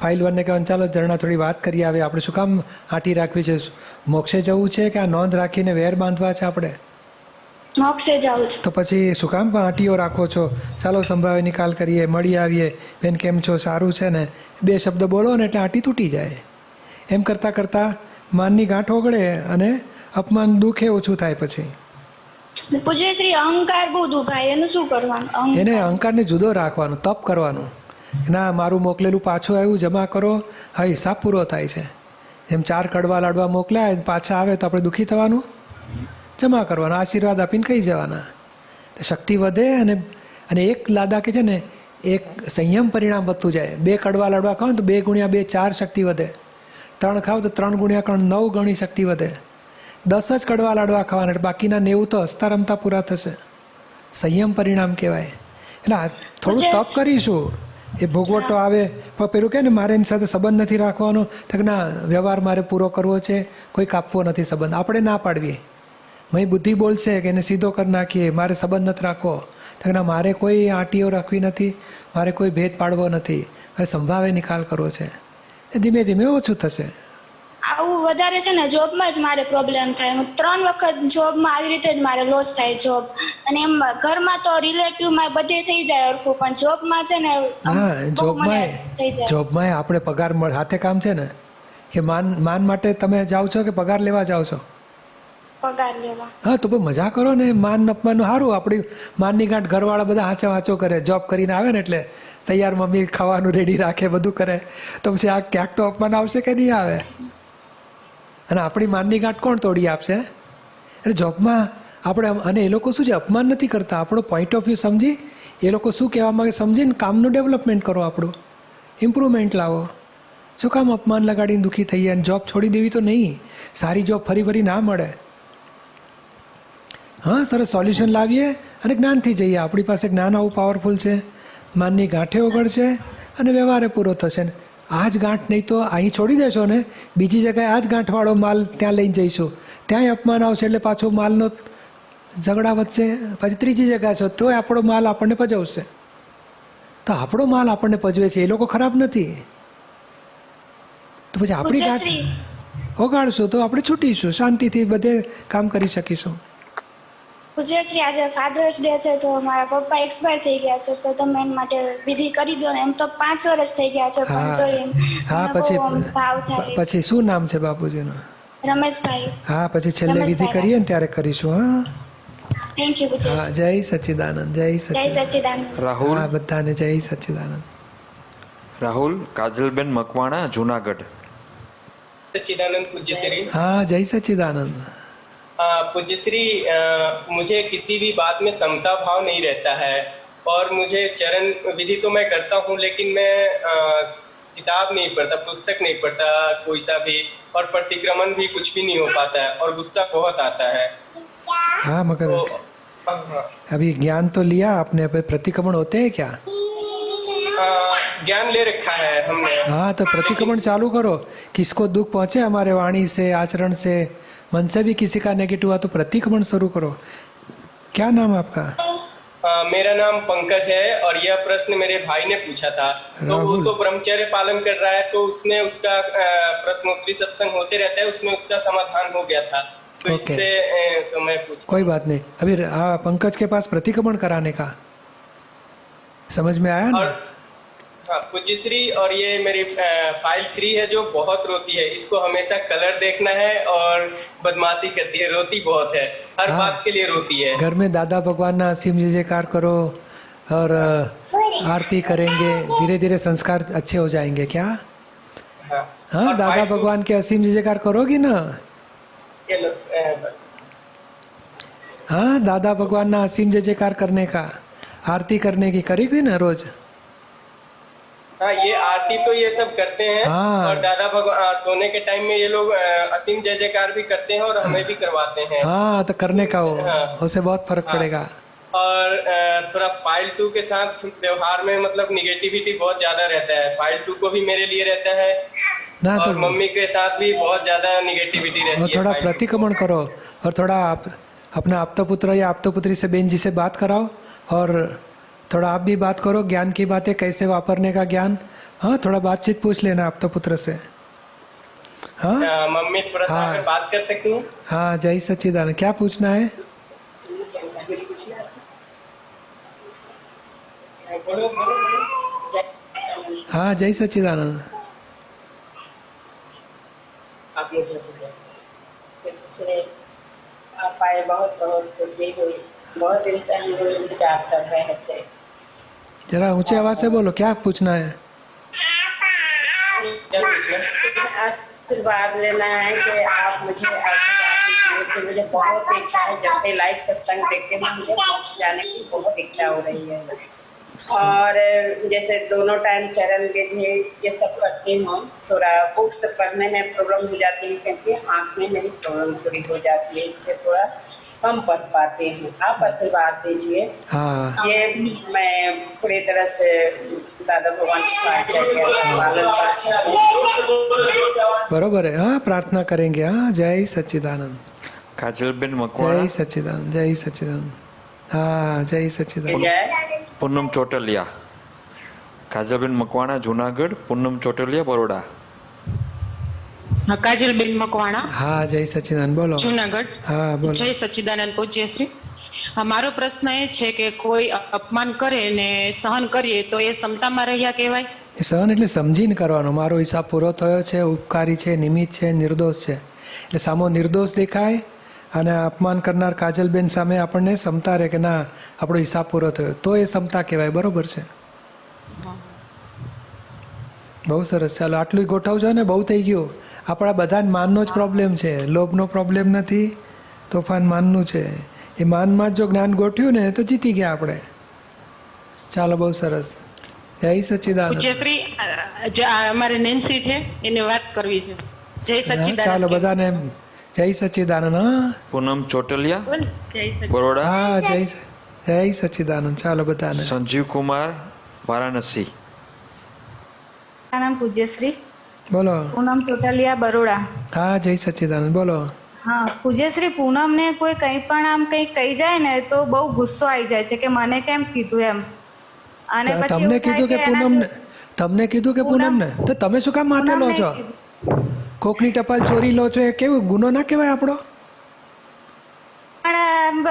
ફાઇલ 1ને કહેવાનું ચાલો ઝરણા થોડી વાત કરી આવે, આપણે શું કામ આંટી રાખવી છે, મોક્ષે જવું છે કે આ નોંધ રાખીને વેર બાંધવા છે આપણે? મોક્ષે જાવ છો. તો પછી શું કામ આંટીઓ રાખો છો? ચાલો સંભાવે નિકાલ કરીએ, મળી આવીએ, બેન કેમ છો, સારું છે ને, 2 શબ્દ બોલો ને એટલે આંટી તૂટી જાય. એમ કરતાં કરતાં માનની ગાંઠ ઓગળે અને અપમાન દુઃખ એ ઓછું થાય. પછી પૂજ્યશ્રી અહંકાર બહુ દુભાય, એનું શું કરવાનું? એને અહંકારને જુદો રાખવાનો, તપ કરવાનું. ના, મારું મોકલેલું પાછું આવ્યું, જમા કરો, હા હિસાબ પૂરો થાય છે. જેમ 4 કડવા લાડવા મોકલ્યા પાછા આવે તો આપણે દુઃખી થવાનું, જમા કરવાના, આશીર્વાદ આપીને કહી જવાના. તો શક્તિ વધે. અને એક દાદા કે છે ને, એક સંયમ પરિણામ વધતું જાય. 2 કડવા લાડવા ખાઓ તો 2 ગુણ્યા 2 4 શક્તિ વધે. 3 ખાઓ તો 3 ગુણ્યા 3 9 ગણી શક્તિ વધે. 10 જ કડવા લાડવા ખાવાના એટલે બાકીના 90 તો હસતા રમતા પૂરા થશે. સંયમ પરિણામ કહેવાય. એટલે થોડું તપ કરીશું. એ ભોગવટો આવે પણ પેલું કહે ને મારે એની સાથે સંબંધ નથી રાખવાનો, તો કે ના, વ્યવહાર મારે પૂરો કરવો છે, કોઈ કાપવો નથી સંબંધ. આપણે ના પાડવીએ. મય બુદ્ધિ બોલશે કે એને સીધો કરી નાખીએ, મારે સંબંધ નથી રાખવો. તો કે ના, મારે કોઈ આંટીઓ રાખવી નથી, મારે કોઈ ભેદ પાડવો નથી, મારે સંભાવે નિકાલ કરવો છે. એ ધીમે ધીમે ઓછું થશે. આવું વધારે છે ને જોબમાં જ મારે પ્રોબ્લેમ થાય. હું 3 વખત જોબમાં આવી રીતે જ મારે લોસ થાય જોબ. અને એમ ઘરમાં તો રિલેટિવમાં બધે થઈ જાય હરખું, પણ જોબમાં છે ને હા, જોબમાં આપણે પગાર હાથે કામ છે ને, કે માન માટે તમે જાઓ છો કે પગાર લેવા જાઓ છો? પગાર લેવા. હા, તો ભાઈ મજા કરો ને. માન અપમાનનું સારું. આપણી માનની ગાંઠ ઘરવાળા બધા હાચો કરે. જોબ કરીને આવે ને એટલે તૈયાર મમ્મી ખાવાનું રેડી રાખે, બધું કરે. તો પછી આ ક્યાંક તો અપમાન આવશે કે નહીં આવે? અને આપણી માનની ગાંઠ કોણ તોડી આપશે? એટલે જોબમાં આપણે, અને એ લોકો શું છે, અપમાન નથી કરતા. આપણો પોઈન્ટ ઓફ વ્યૂ સમજી, એ લોકો શું કહેવા માંગે સમજીને કામનું ડેવલપમેન્ટ કરો, આપણું ઇમ્પ્રુવમેન્ટ લાવો. શું કામ અપમાન લગાડીને દુઃખી થઈએ? અને જોબ છોડી દેવી તો નહીં. સારી જોબ ફરી ના મળે. હા, સરસ સોલ્યુશન લાવીએ અને જ્ઞાનથી જઈએ. આપણી પાસે જ્ઞાન આવું પાવરફુલ છે. માનની ગાંઠે ઓગળશે અને વ્યવહારે પૂરો થશે. આ જ ગાંઠ નહીં તો અહીં છોડી દેશો ને, બીજી જગ્યાએ આ જ ગાંઠવાળો માલ ત્યાં લઈને જઈશું, ત્યાંય અપમાન આવશે એટલે પાછો માલનો ઝઘડા વધશે. પછી ત્રીજી જગ્યા છો તોય આપણો માલ આપણને પજવશે. તો આપણો માલ આપણને પજવે છે, એ લોકો ખરાબ નથી. તો પછી આપણી ગાંઠ ઓગાળશું તો આપણે છૂટીશું, શાંતિથી બધે કામ કરી શકીશું. પૂજ્યશ્રી આજે ફાધર્સ ડે છે તો મારા પપ્પા એક્સપાયર થઈ ગયા છે, તો તમે એના માટે વિધિ કરી દો ને. એમ તો 5 વર્ષ થઈ ગયા છે પણ તો એમ ભાવ થાય. પછી શું નામ છે બાપુજીનું? રમેશભાઈ. હા, પછી છેલ્લે વિધિ કરીએ ને ત્યારે કરીશું. હા, થેન્ક યુ પૂજ્યશ્રી. હા, જય સચ્ચિદાનંદ. જય સચ્ચિદાનંદ. રાહુલ. હા, બધાને જય સચ્ચિદાનંદ. રાહુલ કાજલબેન મકવાણા, જુનાગઢ. सच्चिदानंद पूज्य श्री। हाँ, जय सच्चिदानंद। पूज्य श्री, मुझे किसी भी बात में समता भाव नहीं रहता है और मुझे चरण विधि तो मैं करता हूँ, लेकिन मैं किताब नहीं पढ़ता, पुस्तक नहीं पढ़ता कोई सा भी, और प्रतिक्रमण भी कुछ भी नहीं हो पाता है और गुस्सा बहुत आता है। हाँ, मगर अभी ज्ञान तो लिया आपने, अभी प्रतिक्रमण होते हैं क्या? ज्ञान ले रखा है हमने। हाँ, तो प्रतिक्रमण चालू करो। किसको दुख पहुंचे हमारे वाणी से, आचरण से, मन से भी किसी का नेगेटिव हुआ तो प्रतिक्रमण शुरू करो। क्या नाम है आपका? मेरा नाम पंकज है और यह प्रश्न मेरे भाई ने पूछा था। तो वो तो ब्रह्मचर्य पालन कर रहा है, तो उसमें उसका प्रश्नोत्तरी सत्संग होते रहता है, उसमें उसका समाधान हो गया था। तो इससे तो मैं पूछ, कोई बात नहीं। अभी पंकज के पास प्रतिक्रमण कराने का समझ में आया ना? हाँ पूज्य श्री, और ये मेरी फाइल 3 है जो बहुत रोती है, इसको हमेशा कलर देखना है और बदमाशी करती है, रोती बहुत है, हर बात के लिए रोती है। घर में दादा भगवान ना असीम जय जयकार करो और आरती करेंगे, धीरे धीरे संस्कार अच्छे हो जाएंगे। क्या? हाँ, दादा भगवान के असीम जय जयकार करोगी ना? हाँ, दादा भगवान ना असीम जय जयकार करने का, आरती करने की करेगी ना रोज? हाँ, ये आरती तो ये सब करते हैं। हाँ। और दादा भगवान सोने के टाइम में ये लोग असीम जय जयकार भी करते हैं और हमें भी करवाते हैं। हाँ, तो करने का हो, उससे बहुत फर्क पड़ेगा। और थोड़ा फाइल 2 के साथ व्यवहार में मतलब निगेटिविटी बहुत ज्यादा रहता है। फाइल 2 को भी मेरे लिए रहता है ना, और तो मम्मी के साथ भी बहुत ज्यादा निगेटिविटी रहती है। थोड़ा प्रतिक्रमण करो और थोड़ा आप अपने आप्तपुत्र या आप्तपुत्री से बहन जी से बात कराओ और थोड़ा आप भी बात करो, ज्ञान की बातें कैसे वापरने का ज्ञान। हाँ, थोड़ा बातचीत पूछ लेना आप्तपुत्र से। हाँ, मम्मी थोड़ा सा बात कर सकती हूँ? हाँ, जय सच्चिदानंद। क्या पूछना है? हाँ, जय सच्चिदानंद। भारतीय प्रेसिडेंट, जिससे आप आए बहुत बहुत खुशी हुई। बहुत दिन से हम लोग इंतजार कर रहे थे। जरा ऊंचे आवाज से बोलो, क्या पूछना है? आशीर्वाद लेना है कि आप मुझे आशीर्वाद दीजिए कि मुझे बहुत इच्छा है, जब से लाइव सत्संग देखते हैं मुझे मोक्ष जाने की बहुत इच्छा हो रही है। और जैसे दोनों टाइम चरण विधि ये सब करती हूँ, थोड़ा बुक्स पढ़ने में प्रॉब्लम हो जाती है क्योंकि आँख में मेरी प्रॉब्लम थोड़ी हो जाती है, इससे थोड़ा कम पढ़ पाते हैं। आप आशीर्वाद दीजिए। हाँ ये मैं पूरी तरह से दादा भगवान की पालन कर सकूं। बरोबर है। हाँ प्रार्थना करेंगे। हाँ जय सच्चिदानंद, કાજલબેન जय મકવાણા, सच्चिदानंद, जय सच्चिदानंद। हाँ जय सच्चिदानंद। પૂનમ ચોટલિયા. કાજલબેન મકવાણા જુનાગઢ, પૂનમ ચોટલિયા બરોડા. કાજલબેન મકવાણા, हाँ जय सच्चिदानंद, बोलो। જુનાગઢ। हाँ बोलो। જય સચ્ચિદાનંદ પૂજ્યશ્રી। મારો પ્રશ્ન એ છે કે કોઈ અપમાન કરે ને સહન કરીએ તો એ ક્ષમતામાં રહ્યા કહેવાય? એ સહન એટલે સમજીને કરવાનો, મારો હિસાબ પૂરો થયો છે, ઉપકારી છે, નિમિત્ત છે, નિર્દોષ છે, એટલે સામો નિર્દોષ દેખાય અને અપમાન કરનાર કાજલબેન સામે આપણને ક્ષમતા રહે કે ના આપણો હિસાબ પૂરો થયો, તો એ ક્ષમતા કહેવાય। બરોબર છે, બહુ સરસ। ચાલો આટલું ગોઠવજો ને, બહુ થઈ ગયું। આપણા બધાને માનનો જ પ્રોબ્લેમ છે, લોભનો પ્રોબ્લેમ નથી, તોફાન માનનું છે। એ માનમાં જો જ્ઞાન ગોઠવ્યું ને તો જીતી ગયા આપણે। ચાલો બહુ સરસ, જય સચ્ચિદાનંદ। પૂજ્યશ્રી અમારે નેન્સી છે, એને વાત કરવી છે। જય સચ્ચિદાનંદ। ચાલો બધાને જય સચ્ચિદાનંદ। હા પૂનમ ચોટલિયા જય સચ્ચિદાનંદ। બરોડા. હા જય સચ્ચિદાનંદ। ચાલો બધાને। સંજીવ કુમાર વારાણસી. નામ પૂજ્યશ્રી, બોલો। પૂનમ ચોટલિયા બરોડા। હા જય સચ્ચિદાનંદ, બોલો। હા પૂજ્યશ્રી, પૂનમને કોઈ કંઈ પણ આમ કંઈ કહી જાય ને તો બહુ ગુસ્સો આવી જાય છે કે મને કેમ કીધું એમ, અને પછી તમને એવું થાય કીધું કે પૂનમને, તમને કીધું કે પૂનમને, તો તમે શું કામ માથે લો છો? કોકની ટપાલ ચોરી લો છો, એ કેવું ગુનો ના કહેવાય આપણો? પણ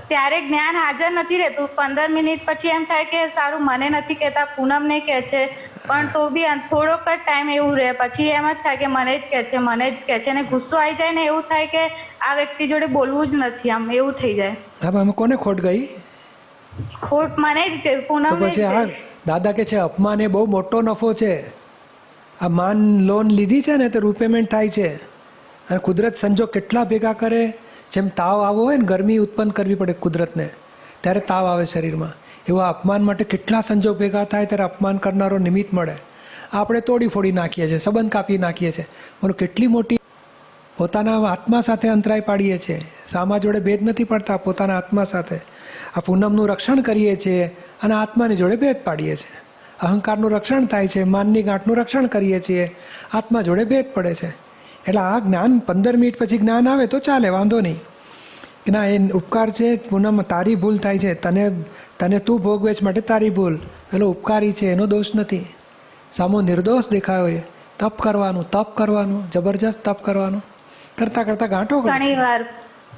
ત્યારે જ્ઞાન હાજર નથી રહેતું, 15 મિનિટ પછી એમ થાય કે સારું મને નથી કહેતા, પૂનમને કહે છે, પણ તો બી થોડોક જ ટાઈમ એવું રહે, પછી એમ જ થાય કે મને જ કહે છે, મને જ કહે છે, અને ગુસ્સો આવી જાય ને એવું થાય કે આ વ્યક્તિ જોડે બોલવું જ નથી, આમ એવું થઈ જાય। હા આમાં કોને ખોટ ગઈ? ખોટ મને જ પૂનમ। તો પછી આ દાદા કે છે અપમાન એ બહુ મોટો નફો છે। આ માન લોન લીધી છે ને તો રૂપેમેન્ટ થાય છે, અને કુદરત સંજોગ કેટલા ભેગા કરે। જેમ તાવ આવો હોય ને, ગરમી ઉત્પન્ન કરવી પડે કુદરતને, ત્યારે તાવ આવે શરીરમાં, એવા અપમાન માટે કેટલા સંજોગ ભેગા થાય ત્યારે અપમાન કરનારો નિમિત્ત મળે। આપણે તોડી ફોડી નાખીએ છીએ, સંબંધ કાપી નાખીએ છીએ, બોલો કેટલી મોટી પોતાના આત્મા સાથે અંતરાય પાડીએ છીએ। સામા જોડે ભેદ નથી પડતા, પોતાના આત્મા સાથે આ પૂનમનું રક્ષણ કરીએ છીએ અને આત્માની જોડે ભેદ પાડીએ છીએ। અહંકારનું રક્ષણ થાય છે, માનની ગાંઠનું રક્ષણ કરીએ છીએ, આત્મા જોડે ભેદ પડે છે। એટલે આ જ્ઞાન 15 મિનિટ પછી જ્ઞાન આવે તો ચાલે, વાંધો નહીં કે ના એ ઉપકાર છે। પૂનમ તારી ભૂલ થાય છે, તને તું ભોગવે છે માટે તારી ભૂલ, પેલો ઉપકારી છે એનો દોષ નથી। સામો નિર્દોષ દેખાયો હોય, તપ કરવાનું, જબરજસ્ત તપ કરવાનું, કરતા કરતા ગાંઠો ઘણી વાર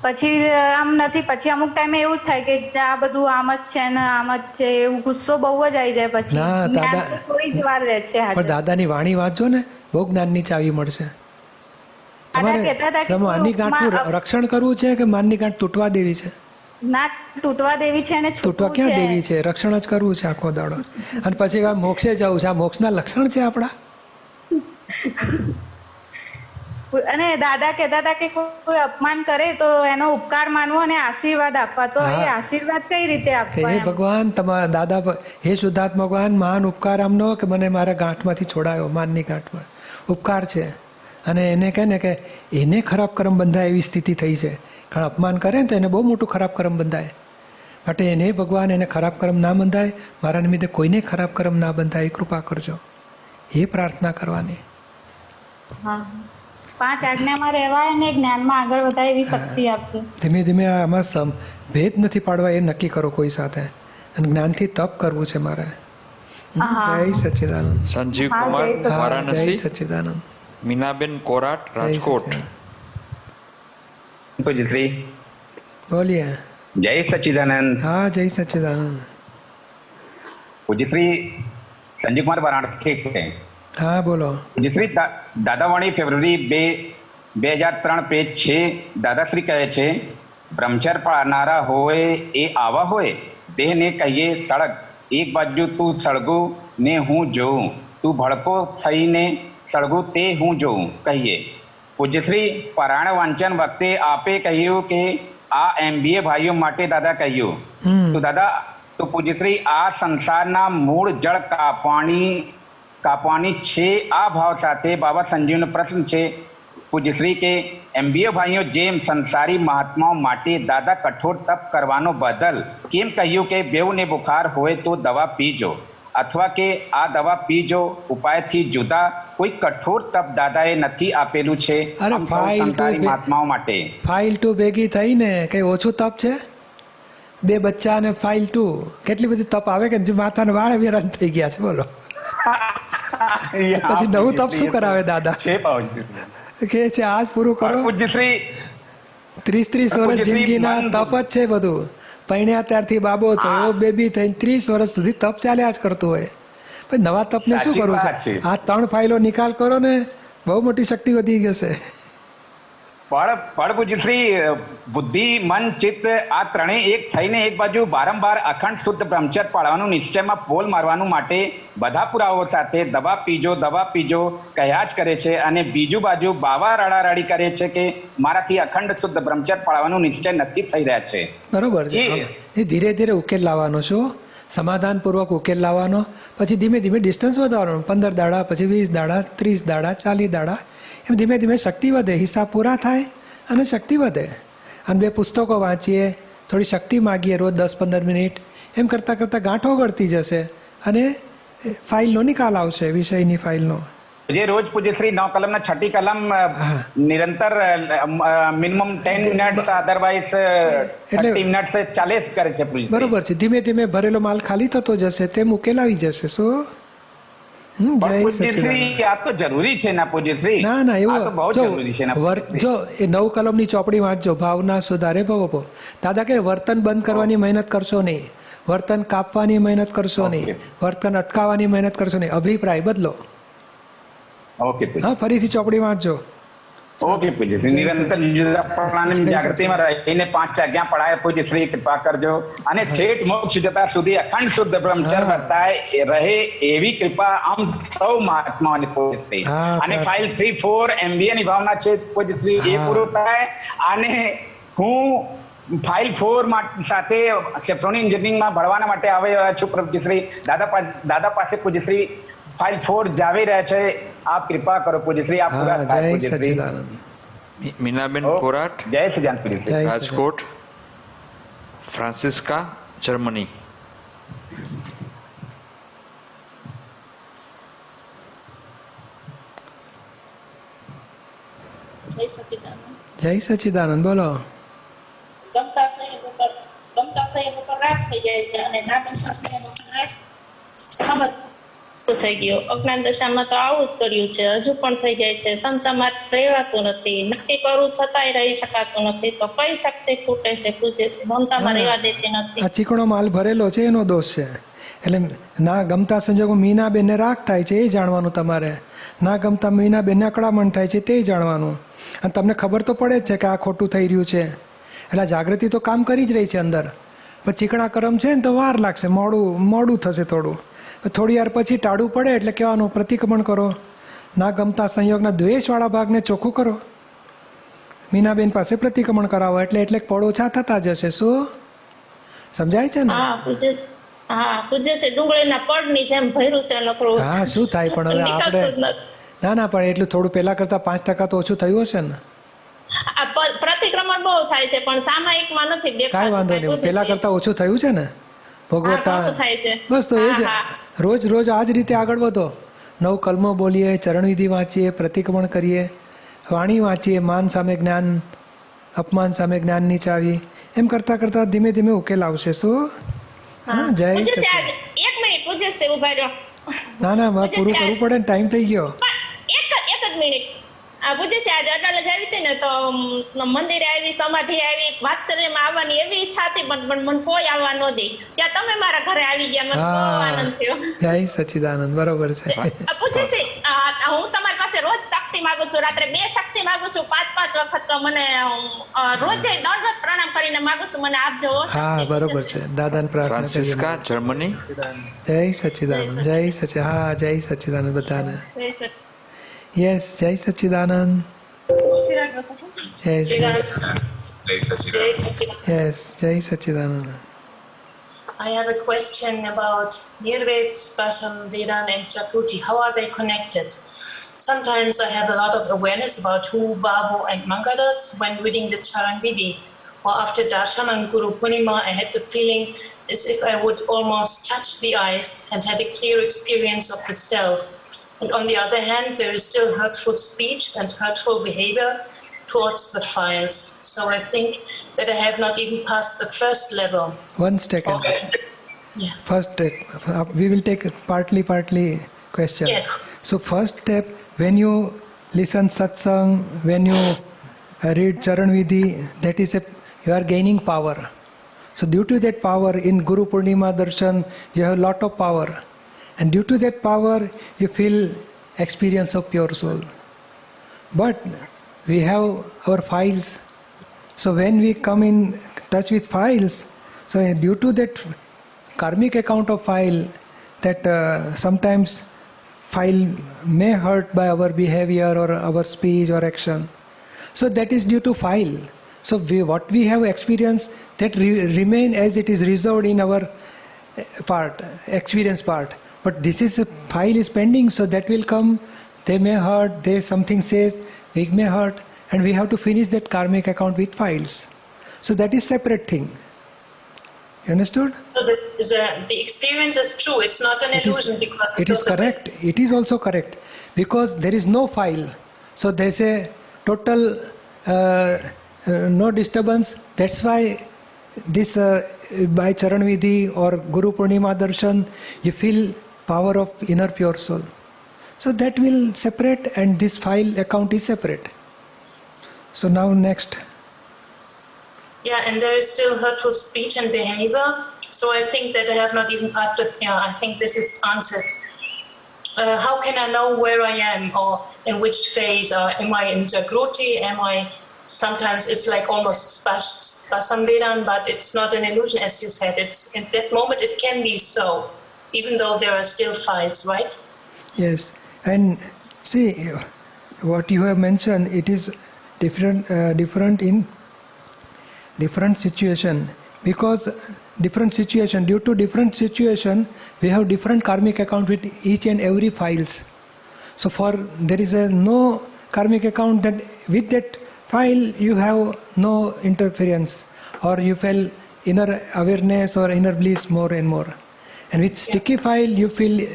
પછી આમ નથી, પછી અમુક ટાઈમે એવું જ થાય કે આ બધું આમ જ છે ને આમ જ છે, એવું ગુસ્સો બહુ જ આવી જાય। પછી ના દાદા થોડી જ વાર રહે છે પણ દાદાની વાણી વાંચજો ને, બહુ જ્ઞાનની ચાવી મળશે તમારે। માનની ગાંઠનું રક્ષણ કરવું છે કે માનની ગાંઠ તૂટવા દેવી છે? ના તૂટવા દેવી છે અને તૂટવા ક્યાં દેવી છે? રક્ષણ જ કરવું છે આખો દાડો, અને પછી મોક્ષે જવું છે। આ મોક્ષના લક્ષણ છે આપણા। અને દાદા કહેતા હતા કે કોઈ અપમાન કરે તો એનો ઉપકાર માનવો અને આશીર્વાદ આપવા, તો એ આશીર્વાદ કઈ રીતે આપવા? હે ભગવાન, તમારા દાદા, હે શુદ્ધાત્મા ભગવાન, મહાન ઉપકાર આમનો કે મને મારા ગાંઠમાંથી છોડાયો, માનની ગાંઠમાં ઉપકાર છે। અને એને કહે ને કે એને ખરાબ કર્મ બંધાય એવી સ્થિતિ થઈ છે, કારણ અપમાન કરે ને તો એને બહુ મોટું ખરાબ કર્મ બંધાય, માટે એને ભગવાન એને ખરાબ કર્મ ના બંધાય, મારા નિમિત્તે કોઈને ખરાબ કર્મ ના બંધાય, કૃપા કરજો, એ પ્રાર્થના કરવાની। હા, 5 આજ્ઞામાં રહેવાય અને જ્ઞાનમાં આગળ વધાય એવી શક્તિ આપજો। ધીમે ધીમે આમાં ભેદ નથી પાડવા, એ નક્કી કરો કોઈ સાથે, અને જ્ઞાનથી તપ કરવું છે મારે। જય સચ્ચિદાનંદ। સંજીવ કુમાર વારાણસી। જય સચ્ચિદાનંદ। મીનાબેન કોરાટ રાજકોટ। પૂજ્યશ્રી બોલીએ। જય સચ્ચિદાનંદ। હા જય સચ્ચિદાનંદ। પૂજ્યશ્રી સંજીવ કુમાર વારાણસી છે। હા બોલો। પૂજ્યશ્રી દાદાવાણી ફેબ્રુઆરી 2, 2003 પેજ 6 દાદાશ્રી કહે છે, બ્રહ્મચર્ય પાળનારા હોય એ આવા હોય, દેહને કહીએ સળગ, એક બાજુ તું સળગું ને હું જોઉં, તું ભડકો થઈને સળગું તે હું જોઉં કહીએ. પૂજ્યશ્રી પરાયણ વાંચન વખતે આપે કહ્યું કે આ MBA ભાઈઓ માટે દાદા કહ્યું. તો દાદા, તો પૂજ્યશ્રી આ સંસારના મૂળ જળ કાપવાની છે, આ ભાવ સાથે બાબા સંજીવનો પ્રશ્ન છે પૂજ્યશ્રી કે MBA ભાઈઓ જેમ સંસારી મહાત્માઓ માટે દાદા કઠોર તપ કરવાનો બદલ કેમ કહ્યું કે બેવને બુખાર હોય તો દવા પીજો, અથવા કે આ દવા પીજો ઉપાયથી જુદા કોઈ કઠોર તપ દાદાએ નથી આપેલું છે સંસારી મહાત્માઓ માટે? ફાઇલ 2 ભેગી થઈને કઈ ઓછું તપ છે? 2 બચ્ચા અને ફાઇલ 2 કેટલી બધી તપ આવે કે માથાને વાળ વેરાન થઈ ગયા છે. બોલો પછી નવું તપ શું કરાવે દાદા? કે છે આજ પૂરું કરો. 30 વર્ષ જિંદગીના તપ જ છે બધું. પૈણ્યા ત્યારથી બાબો થયો, બેબી થઈને 30 વર્ષ સુધી તપ ચાલ્યા જ કરતું હોય. પછી નવા તપને શું કરવું છે? આ 3 ફાઇલો નિકાલ કરો ને, બહુ મોટી શક્તિ વધી જશે. પણ પૂજ્યશ્રી બુદ્ધિ, મન, ચિત્ત આ ત્રણેય એક થઈને એક બાજુ વારંવાર અખંડ શુદ્ધ બ્રહ્મચર્ય પાળવાનું નિશ્ચયમાં પોલ મારવાનું માટે બધા પુરાવાઓ સાથે દવા પીજો કહ્યા જ કરે છે, અને બીજું બાજુ બાવા રડારડી કરે છે કે મારાથી અખંડ શુદ્ધ બ્રહ્મચર્ય પાળવાનું નિશ્ચય નથી થઈ રહ્યા છે. બરોબર છે. એ ધીરે ધીરે ઉકેલ લાવવાનો છો, સમાધાનપૂર્વક ઉકેલ લાવવાનો, પછી ધીમે ધીમે ડિસ્ટન્સ વધારવાનું. 15 દાડા, પછી 20 દાડા, 30 દાડા, 40 દાડા, એમ ધીમે ધીમે શક્તિ વધે. હિસાબ પૂરા થાય અને શક્તિ વધે. અને 2 પુસ્તકો વાંચીએ, થોડી શક્તિ માગીએ રોજ 10-15 મિનિટ, એમ કરતાં કરતાં ગાંઠો ગળતી જશે અને ફાઇલનો નિકાલ આવશે, વિષયની ફાઇલનો. જે રોજ પૂજ્યશ્રી 9 કલમના 6ટી કલમ નિરંતર મિનિમમ 10 મિનિટ્સ, અધરવાઇઝ 30 મિનિટ્સ ચાલે કરે છે. બરોબર છે. ધીમે ધીમે ભરેલો માલ ખાલી થતો જશે, તેમ ઉકેલ આવી જશે. શું આ તો જરૂરી છે ના પૂજ્યશ્રી? ના એવું જો એ 9 કલમની ચોપડી વાંચજો, ભાવના સુધારે ભવો. દાદા કે વર્તન બંધ કરવાની મહેનત કરશો નહીં, વર્તન કાપવાની મહેનત કરશો નહીં, વર્તન અટકાવવાની મહેનત કરશો નહીં, અભિપ્રાય બદલો. હા, ફરીથી ચોપડી વાંચજો. ઓકે પૂજ્યશ્રી, નિરંતર જાગૃતિમાં રહીને 5 આજ્ઞા પડાય પૂજ્યશ્રી કૃપા કરજો, અને ઠેઠ મોક્ષ જતા સુધી અખંડ શુદ્ધ બ્રહ્મચર્ય વર્તાય રહે એવી કૃપા આમ સૌ મહાત્માઓની પૂજ્યશ્રી. અને ફાઇલ 3-4 MBA ની ભાવના છે પૂજ્યશ્રી, એ પૂરું થાય. અને હું ફાઇલ 4 સાથે સેફ્રોની એન્જિનિયરિંગમાં ભણવાના માટે આવી રહ્યા છું પૂજ્યશ્રી. દાદા પાસે પૂજ્યશ્રી ફાઇલ 4 જાવી રહ્યા છે, આપ કૃપા કરો પૂજ્યશ્રી. આપ પૂરા થાય પૂજ્યશ્રી. મીનાબેન કોરાટ, જય સચિદાનંદ પૂજ્યશ્રી, રાજકોટ. ફ્રાન્સિસ્કા, જર્મની. જય સચિદાનંદ. બોલો. ગમતા સંયમ ઉપર રાગ થઈ જાય છે અને ના ગમતા સંયમ ઉપર ખબર થઈ ગયો. અજ્ઞાન દશામાં તો આવું જ કર્યું છે, હજુ પણ થઈ જાય છે. ક્ષમતામાં રહેવાતું નથી, નક્કી કરવું છતાંય રહી શકાતું નથી. તો કઈ શક્તિ ખૂટે છે પૂજે છે, ક્ષમતામાં રહેવા દેતી નથી. આ ચીકણો માલ ભરેલો છે એનો દોષ છે. એટલે ના ગમતા સંજોગો મીનાબેનને રાગ થાય છે એ જાણવાનું તમારે, ના ગમતા મીનાબેનને અકળામણ થાય છે તે જાણવાનું. અને તમને ખબર તો પડે જ છે કે આ ખોટું થઈ રહ્યું છે, એટલે જાગૃતિ તો કામ કરી જ રહી છે અંદર. પણ ચીકણા કરમ છે ને તો વાર લાગશે, મોડું થશે થોડું. થોડી વાર પછી ટાળું પડે એટલે કહેવાનું પ્રતિક્રમણ કરો, ના ગમતા સંયોગના દ્વેષવાળા ભાગને ચોખ્ખું કરો. મીનાબેન પાસે પ્રતિક્રમણ કરાવો એટલે પડ ઓછા થતા જશે. શું સમજાય છે ને? પૂજ્ય છે ડુંગળીના પડની જેમ ભર્યું છે નકરું. હા, શું થાય પણ હવે આપણે ના પણ એટલું થોડું પહેલા કરતા 5% તો ઓછું થયું હશે ને? પ્રતિક્રમણ બહુ થાય છે પણ સામાયિકમાં નથી દેખાતું. કાંઈ વાંધો નહીં, પહેલા કરતા ઓછું થયું છે ને ભોગવટા. બસ તો એ જ રોજ આ જ રીતે આગળ વધો. 9 કલમો બોલીએ, ચરણવિધિ વાંચીએ, પ્રતિક્રમણ કરીએ, વાણી વાંચીએ, માન સામે જ્ઞાન, અપમાન સામે જ્ઞાનની ચાવી, એમ કરતા કરતા ધીમે ધીમે ઉકેલ આવશે. શું? હા, જય એક મિનિટ પૂજ્ય છે, ઉભા રહ્યો. ના પૂરું કરવું પડે ને, ટાઈમ થઈ ગયો. એક જ મિનિટ. પૂછે છે આજે અટાલે જ આવી હતી ને તો મંદિરે આવી સમાધિ આવી વાત્સલ્યમાં આવવાની એવી ઈચ્છા હતી પણ મને કોઈ આવવા ન દે ત્યાં તમે મારા ઘરે આવી ગયા મને બહુ આનંદ થયો જય સચ્ચિદાનંદ. બરોબર છે. પૂછે છે હું તમારી પાસે રોજ શક્તિ માંગુ છું, રાત્રે 2 શક્તિ માંગુ છું, 5 વખત તો મને રોજે દંડવત પ્રણામ કરીને માંગુ છું, મને આપજો. હા બરોબર છે. દાદાને પ્રાર્થના કરીએ. ફ્રાન્સિસ્કા જર્મની. જય સચ્ચિદાનંદ. જય સચ્ચિ હા જય સચ્ચિદાનંદ બધાને. યસ જય સચ્ચિદાનંદ. યસ યસ જય સચ્ચિદાનંદ. I have a question about Nirved, Spasam, Vedan and Jakuti. How are they connected? Sometimes I have a lot of awareness about who Babu and Mangadas when reading the Charan Vidhi. Or after Darshan and Guru Purnima, I had the feeling as if I would almost touch the eyes and had a clear experience of the self. And on the other hand, there is still hurtful speech and hurtful behavior towards the files. So I think that I have not even passed the first level. One second. Yeah. First step, we will take partly question. Yes. So first step, when you listen satsang, when you read Charan Vidhi, that is you are gaining power. So due to that power, in Guru Purnima Darshan, you have a lot of power. And due to that power, you feel experience of pure soul. But we have our files. So when we come in touch with files, so due to that karmic account of file, that sometimes file may hurt by our behavior or our speech or action. So that is due to file. So what we have experienced, that remain as it is reserved in our part, experience part. But this is a file is pending, so that will come. They may hurt. They something says we may hurt, and we have to finish that karmic account with files. So that is separate thing. You understood? So the experience is true. It's not an illusion because it is correct. It is also correct because there is no file. So there is a total no disturbance. That's why this by Charan Vidhi or Guru Purnima Darshan, you feel power of inner pure soul. So that will separate, and this file account is separate. So now next. Yeah, and there is still hurtful speech and behavior. So I think that I have not even passed it. Yeah, I think this is answered. How can I know where I am or in which phase? Am I in Jagruti? Am I? Sometimes it's like almost Spasam Vedan, but it's not an illusion, as you said. It's in that moment it can be so, even though there are still fights, right? Yes, and see what you have mentioned. It is different in different situation, because different situation, due to different situation, we have different karmic account with each and every files. So for there is no karmic account that with that file you have no interference, or you feel inner awareness or inner bliss more and more. And with sticky file you feel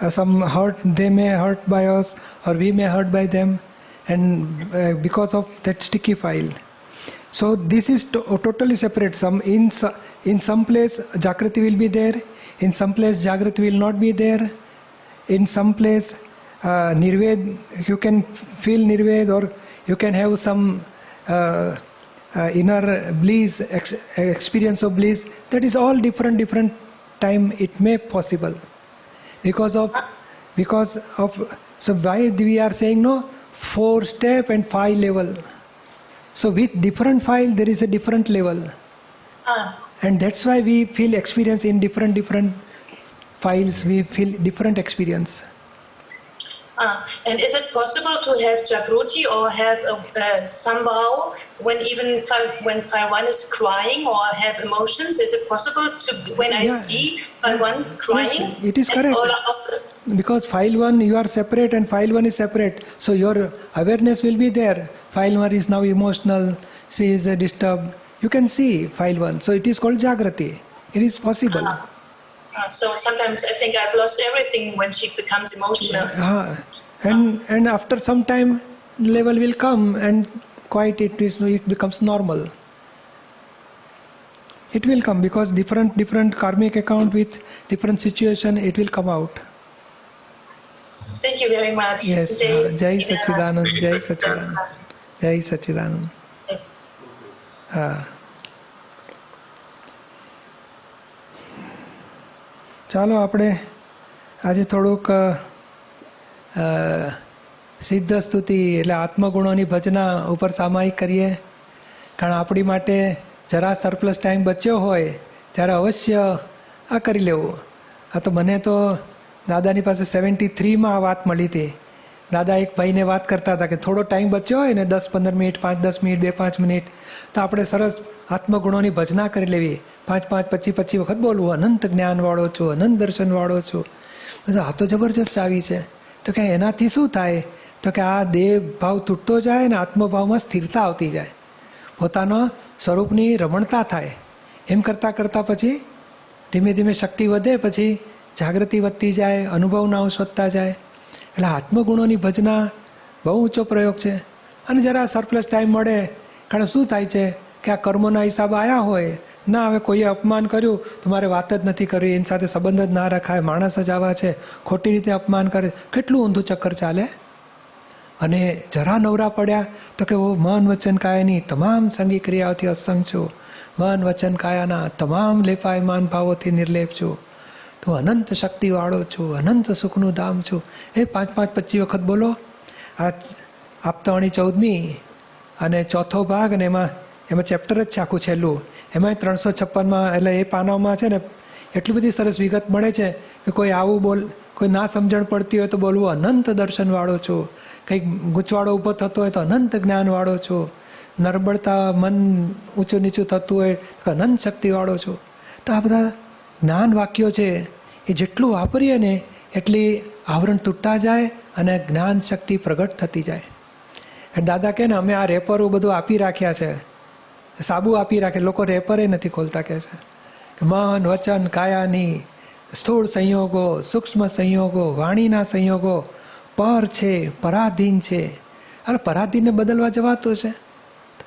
some hurt. They may hurt by us or we may hurt by them, and because of that sticky file. So this is totally separate. In some place Jagrati will be there, in some place Jagrati will not be there, in some place Nirved, you can feel Nirved, or you can have some inner bliss, experience of bliss. That is all different time it may possible. Because of so why we are saying no 4 step and 5 level. So with different file there is a different level. And that's why we feel experience in different files. We feel different experience. And is it possible to have Jagruti or have Sambhav when file 1 is crying or have emotions? Is it possible to, when I see file 1 crying? Yes, it is correct. Because file 1 you are separate and file 1 is separate. So your awareness will be there. File 1 is now emotional. She is disturbed. You can see file 1. So it is called Jagrati. It is possible. So sometimes I think I've lost everything when she becomes emotional. And after some time level will come and quite it becomes normal. It will come because different karmic account with different situation, it will come out. Thank you very much. Yes, જય સચ્ચિદાનંદ, જય સચ્ચિદાનંદ, જય સચ્ચિદાનંદ. હા, ચાલો આપણે આજે થોડુંક સિદ્ધ સ્તુતિ એટલે આત્મગુણોની ભજના ઉપર સામાયિક કરીએ. કારણ આપણી માટે જરા સરપ્લસ ટાઈમ બચ્યો હોય ત્યારે અવશ્ય આ કરી લેવું. આ તો મને તો દાદાની પાસે 73માં આ વાત મળી હતી. દાદા એક ભાઈને વાત કરતા હતા કે થોડો ટાઈમ બચ્યો હોય ને 10-15 મિનિટ, 5-10 મિનિટ, 2-5 મિનિટ, તો આપણે સરસ આત્મગુણોની ભજના કરી લેવી. 5-5, 25-25 વખત બોલવું, અનંત જ્ઞાનવાળો છું, અનંત દર્શનવાળો છું. આ તો જબરજસ્ત ચાવી છે. તો કે એનાથી શું થાય? તો કે આ દેહ ભાવ તૂટતો જાય ને આત્મભાવમાં સ્થિરતા આવતી જાય, પોતાના સ્વરૂપની રમણતા થાય. એમ કરતાં કરતાં પછી ધીમે ધીમે શક્તિ વધે, પછી જાગૃતિ વધતી જાય, અનુભવના અંશ વધતા જાય. એટલે આત્મગુણોની ભજના બહુ ઊંચો પ્રયોગ છે. અને જરા સરપ્લસ ટાઈમ મળે, કારણ શું થાય છે કે આ કર્મોના હિસાબ આવ્યા હોય ના, હવે કોઈએ અપમાન કર્યું તો મારે વાત જ નથી કરવી, એની સાથે સંબંધ જ ના રખાય, માણસ જ આવા છે, ખોટી રીતે અપમાન કરે, કેટલું ઊંધું ચક્કર ચાલે. અને જરા નવરા પડ્યા તો કે મન વચન કાયાની તમામ સંગી ક્રિયાઓથી અસંગ છું, મન વચન કાયાના તમામ લેપાયમાન ભાવોથી નિર્લેપ છું, તો અનંત શક્તિવાળો છું, અનંત સુખનું ધામ છું. એ 5-5-25 વખત બોલો. આ આપતાવાણી 14મી અને ચોથો ભાગ, અને એમાં ચેપ્ટર જ છે આખું છેલ્લું. એમાં 356માં એટલે એ પાનામાં છે ને એટલી બધી સરસ વિગત મળે છે કે કોઈ આવું બોલ, કોઈ ના સમજણ પડતી હોય તો બોલવું અનંત દર્શનવાળો છું, કંઈક ગૂંચવાડો ઊભો થતો હોય તો અનંત જ્ઞાનવાળો છું, નરબળતા મન ઊંચું નીચું થતું હોય તો અનંત શક્તિવાળો છું. તો આ બધા જ્ઞાન વાક્યો છે, એ જેટલું વાપરીએ ને એટલી આવરણ તૂટતા જાય અને જ્ઞાન શક્તિ પ્રગટ થતી જાય. દાદા કહે ને અમે આ રેપરો બધું આપી રાખ્યા છે, સાબુ આપી રાખે, લોકો રેપરે નથી ખોલતા. કહે છે કે મન વચન કાયાની સ્થૂળ સંયોગો, સૂક્ષ્મ સંયોગો, વાણીના સંયોગો પર છે, પરાધીન છે. અરે પરાધીનને બદલવા જવાતું છે,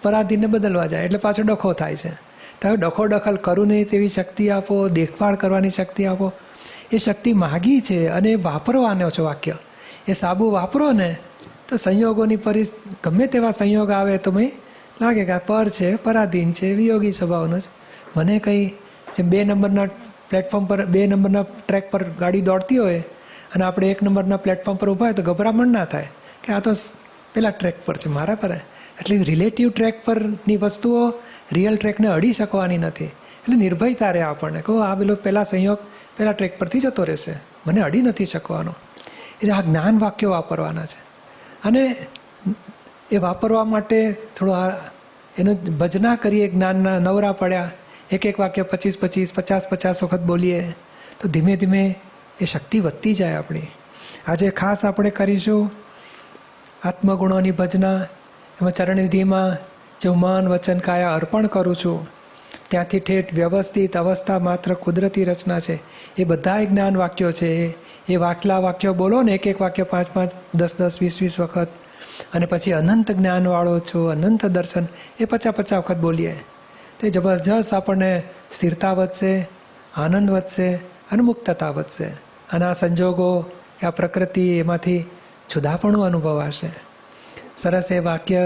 પરાધીનને બદલવા જાય એટલે પાછો ડખો થાય છે. તો હવે ડખો દખલ કરું નહીં તેવી શક્તિ આપો, દેખભાળ કરવાની શક્તિ આપો. એ શક્તિ માગી છે અને વાપરવાનો છે વાક્ય. એ સાબુ વાપરો ને તો સંયોગોની ગમે તેવા સંયોગ આવે તો મેં લાગે કે આ પર છે, પરાધીન છે, વિયોગી સ્વભાવનો છે. મને કંઈ જેમ 2 નંબરના પ્લેટફોર્મ પર, 2 નંબરના ટ્રેક પર ગાડી દોડતી હોય અને આપણે 1 નંબરના પ્લેટફોર્મ પર ઊભા હોય તો ગભરામણ ના થાય કે આ તો પેલા ટ્રેક પર છે, મારા પર. એટલે રિલેટિવ ટ્રેક પરની વસ્તુઓ રિયલ ટ્રેકને અડી શકવાની નથી. એટલે નિર્ભયતા રહે આપણને, કહો આ પેલો પહેલાં સંયોગ પહેલાં ટ્રેક પરથી જતો રહેશે, મને અડી નથી શકવાનો. એટલે આ જ્ઞાન વાક્યો વાપરવાના છે. અને એ વાપરવા માટે થોડું એનું ભજના કરીએ. જ્ઞાનના નવરા પડ્યા, એક વાક્ય 25-25, 50-50 વખત બોલીએ તો ધીમે ધીમે એ શક્તિ વધતી જાય આપણી. આજે ખાસ આપણે કરીશું આત્મગુણોની ભજના. એમાં ચરણવિધિમાં જે મન વચન કાયા અર્પણ કરું છું ત્યાંથી ઠેઠ વ્યવસ્થિત અવસ્થા માત્ર કુદરતી રચના છે, એ બધા જ્ઞાન વાક્યો છે. એ વાક્યો બોલો ને, એક વાક્ય 5-5, 10-10, 20-20 વખત. અને પછી અનંત જ્ઞાનવાળો છું, અનંત દર્શન, એ 50-50 વખત બોલીએ. તે જબરજસ્ત આપણને સ્થિરતા વધશે, આનંદ વધશે અને મુક્તતા વધશે. અને આ સંજોગો, આ પ્રકૃતિ, એમાંથી જુદાપણું અનુભવાશે. સરસ એ વાક્ય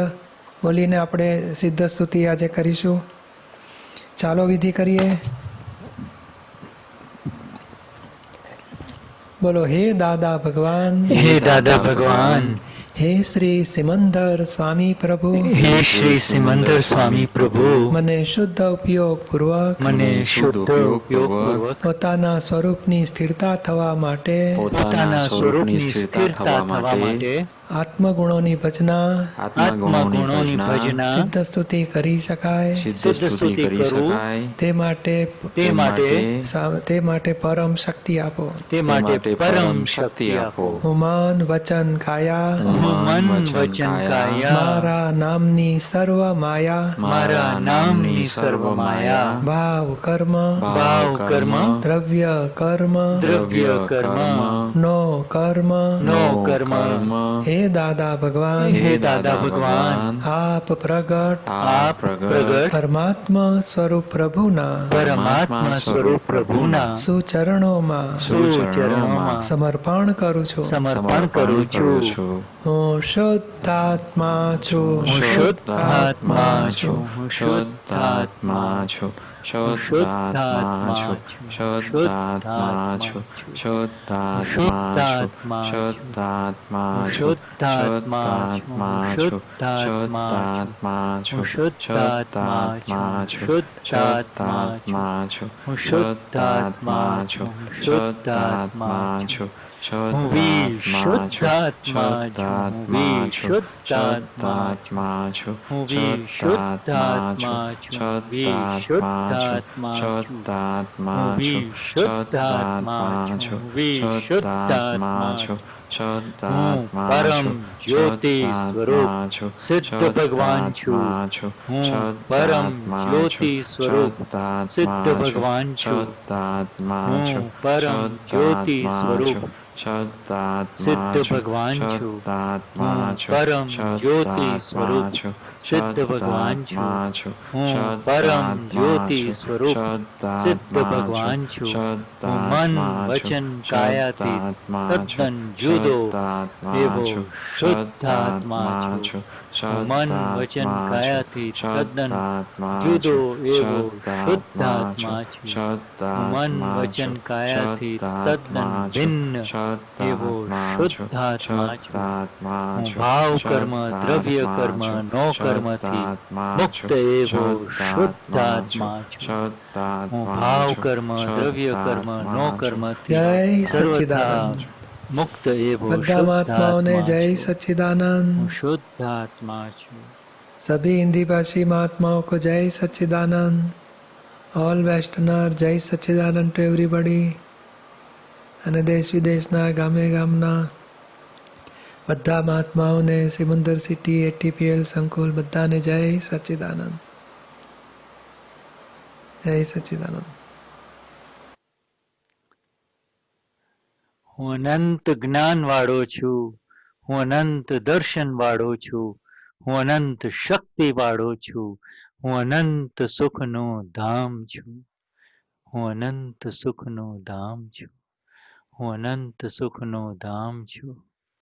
બોલીને આપણે સિદ્ધ સ્તુતિ આજે કરીશું. ચાલો વિધિ કરીએ. બોલો હે દાદા ભગવાન, હે દાદા ભગવાન, હે શ્રી સિમંદર સ્વામી પ્રભુ, હે શ્રી સિમંદર સ્વામી પ્રભુ, મને શુદ્ધ ઉપયોગ પૂર્વક, મને શુદ્ધ ઉપયોગ પૂર્વક પોતાના સ્વરૂપની સ્થિરતા થવા માટે, પોતાના સ્વરૂપની સ્થિરતા થવા માટે આત્મગુણોની ભજના, આત્મગુણોની ભજના, સિદ્ધ સ્તુતિ કરી શકાય, સિદ્ધ સ્તુતિ કરું તે માટે પરમ શક્તિ આપો, તે માટે પરમ શક્તિ આપો. હું મન વચન કાયા, હું મન વચન કાયા, મારા નામની સર્વ માયા, મારા નામની સર્વ માયા, ભાવ કર્મ, દ્રવ્ય કર્મ, દ્રવ્ય કર્મ, નો કર્મ, નો કર્મ, હે હે દાદા ભગવાન, હે દાદા ભગવાન, આપ પ્રગટ પરમાત્મા સ્વરૂપ પ્રભુના સુચરણોમાં સમર્પણ કરું છું. હું શુદ્ધાત્મા છું. શુદ્ધાત્મા છું. શુદ્ધાત્મા છું. શુદ્ધાત્મા છું. શુદ્ધાત્મા છું. શુદ્ધાત્મા છું. શુદ્ધાત્મા છું. શુદ્ધાત્મા છું. શુદ્ધાત્મા છું. શુદ્ધાત્મા છું. શુદ્ધાત્મા છું. શુદ્ધાત્મા છું. શુદ્ધાત્મા છું. હું વિશુદ્ધાત્મા છું. શુદ્ધાત્મા છું. હું વિશુદ્ધાત્મા છું. વિશુદ્ધાત્મા છું. શુદ્ધાત્મા છું. શુદ્ધાત્મા છું. વિશુદ્ધાત્મા છું. શુદ્ધાત્મા પરમ જ્યોતિ સ્વરૂપ સિદ્ધ ભગવાન છું. હું પરમ જ્યોતિ સ્વરૂપ સિદ્ધ ભગવાન છું. હું પરમ જ્યોતિ સ્વરૂપ સિદ્ધ ભગવાન છું. હું પરમ જ્યોતિ સ્વરૂપ સિદ્ધ ભગવાન છું. હું પરમ જ્યોતિ સ્વરૂપ સિદ્ધ ભગવાન છું. હું મન વચન કાયાથી તદ્દન જુદો એવો શુદ્ધાત્મા છું. હું મન વચન કાયાથી તદ્દન જુદો એવો શુદ્ધાત્મા છું. હું મન વચન કાયાથી તદ્દન ભિન્ન એવો શુદ્ધાત્મા છું. હું ભાવ કર્મ દ્રવ્ય કર્મ નો કર્મથી મુક્ત એવો શુદ્ધાત્મા છું. હું ભાવ કર્મ દ્રવ્ય કર્મ નો કર્મથી સર્વથા મુક્ત એવો બધા મહાત્માઓને જય सच्चिदानंद. शुद्धात्मा છું. सभी हिंदी भाषी महात्माओं को जय सच्चिदानंद. ऑल वेस्टर्नर जय सच्चिदानंद टू एवरीबडी. અને દેશ વિદેશના ગામે ગામના બધા મહાત્માઓને સિમંદર સિટી એટીપીએલ સંકુલ બધાને જય સચ્ચિદાનંદ. જય સચ્ચિદાનંદ. હું અનંત જ્ઞાન વાળો છું. હું અનંત દર્શન વાળો છું. હું અનંત શક્તિ વાળો છું. હું અનંત સુખનું ધામ છું. હું અનંત સુખનું ધામ છું. હું અનંત સુખનું ધામ છું.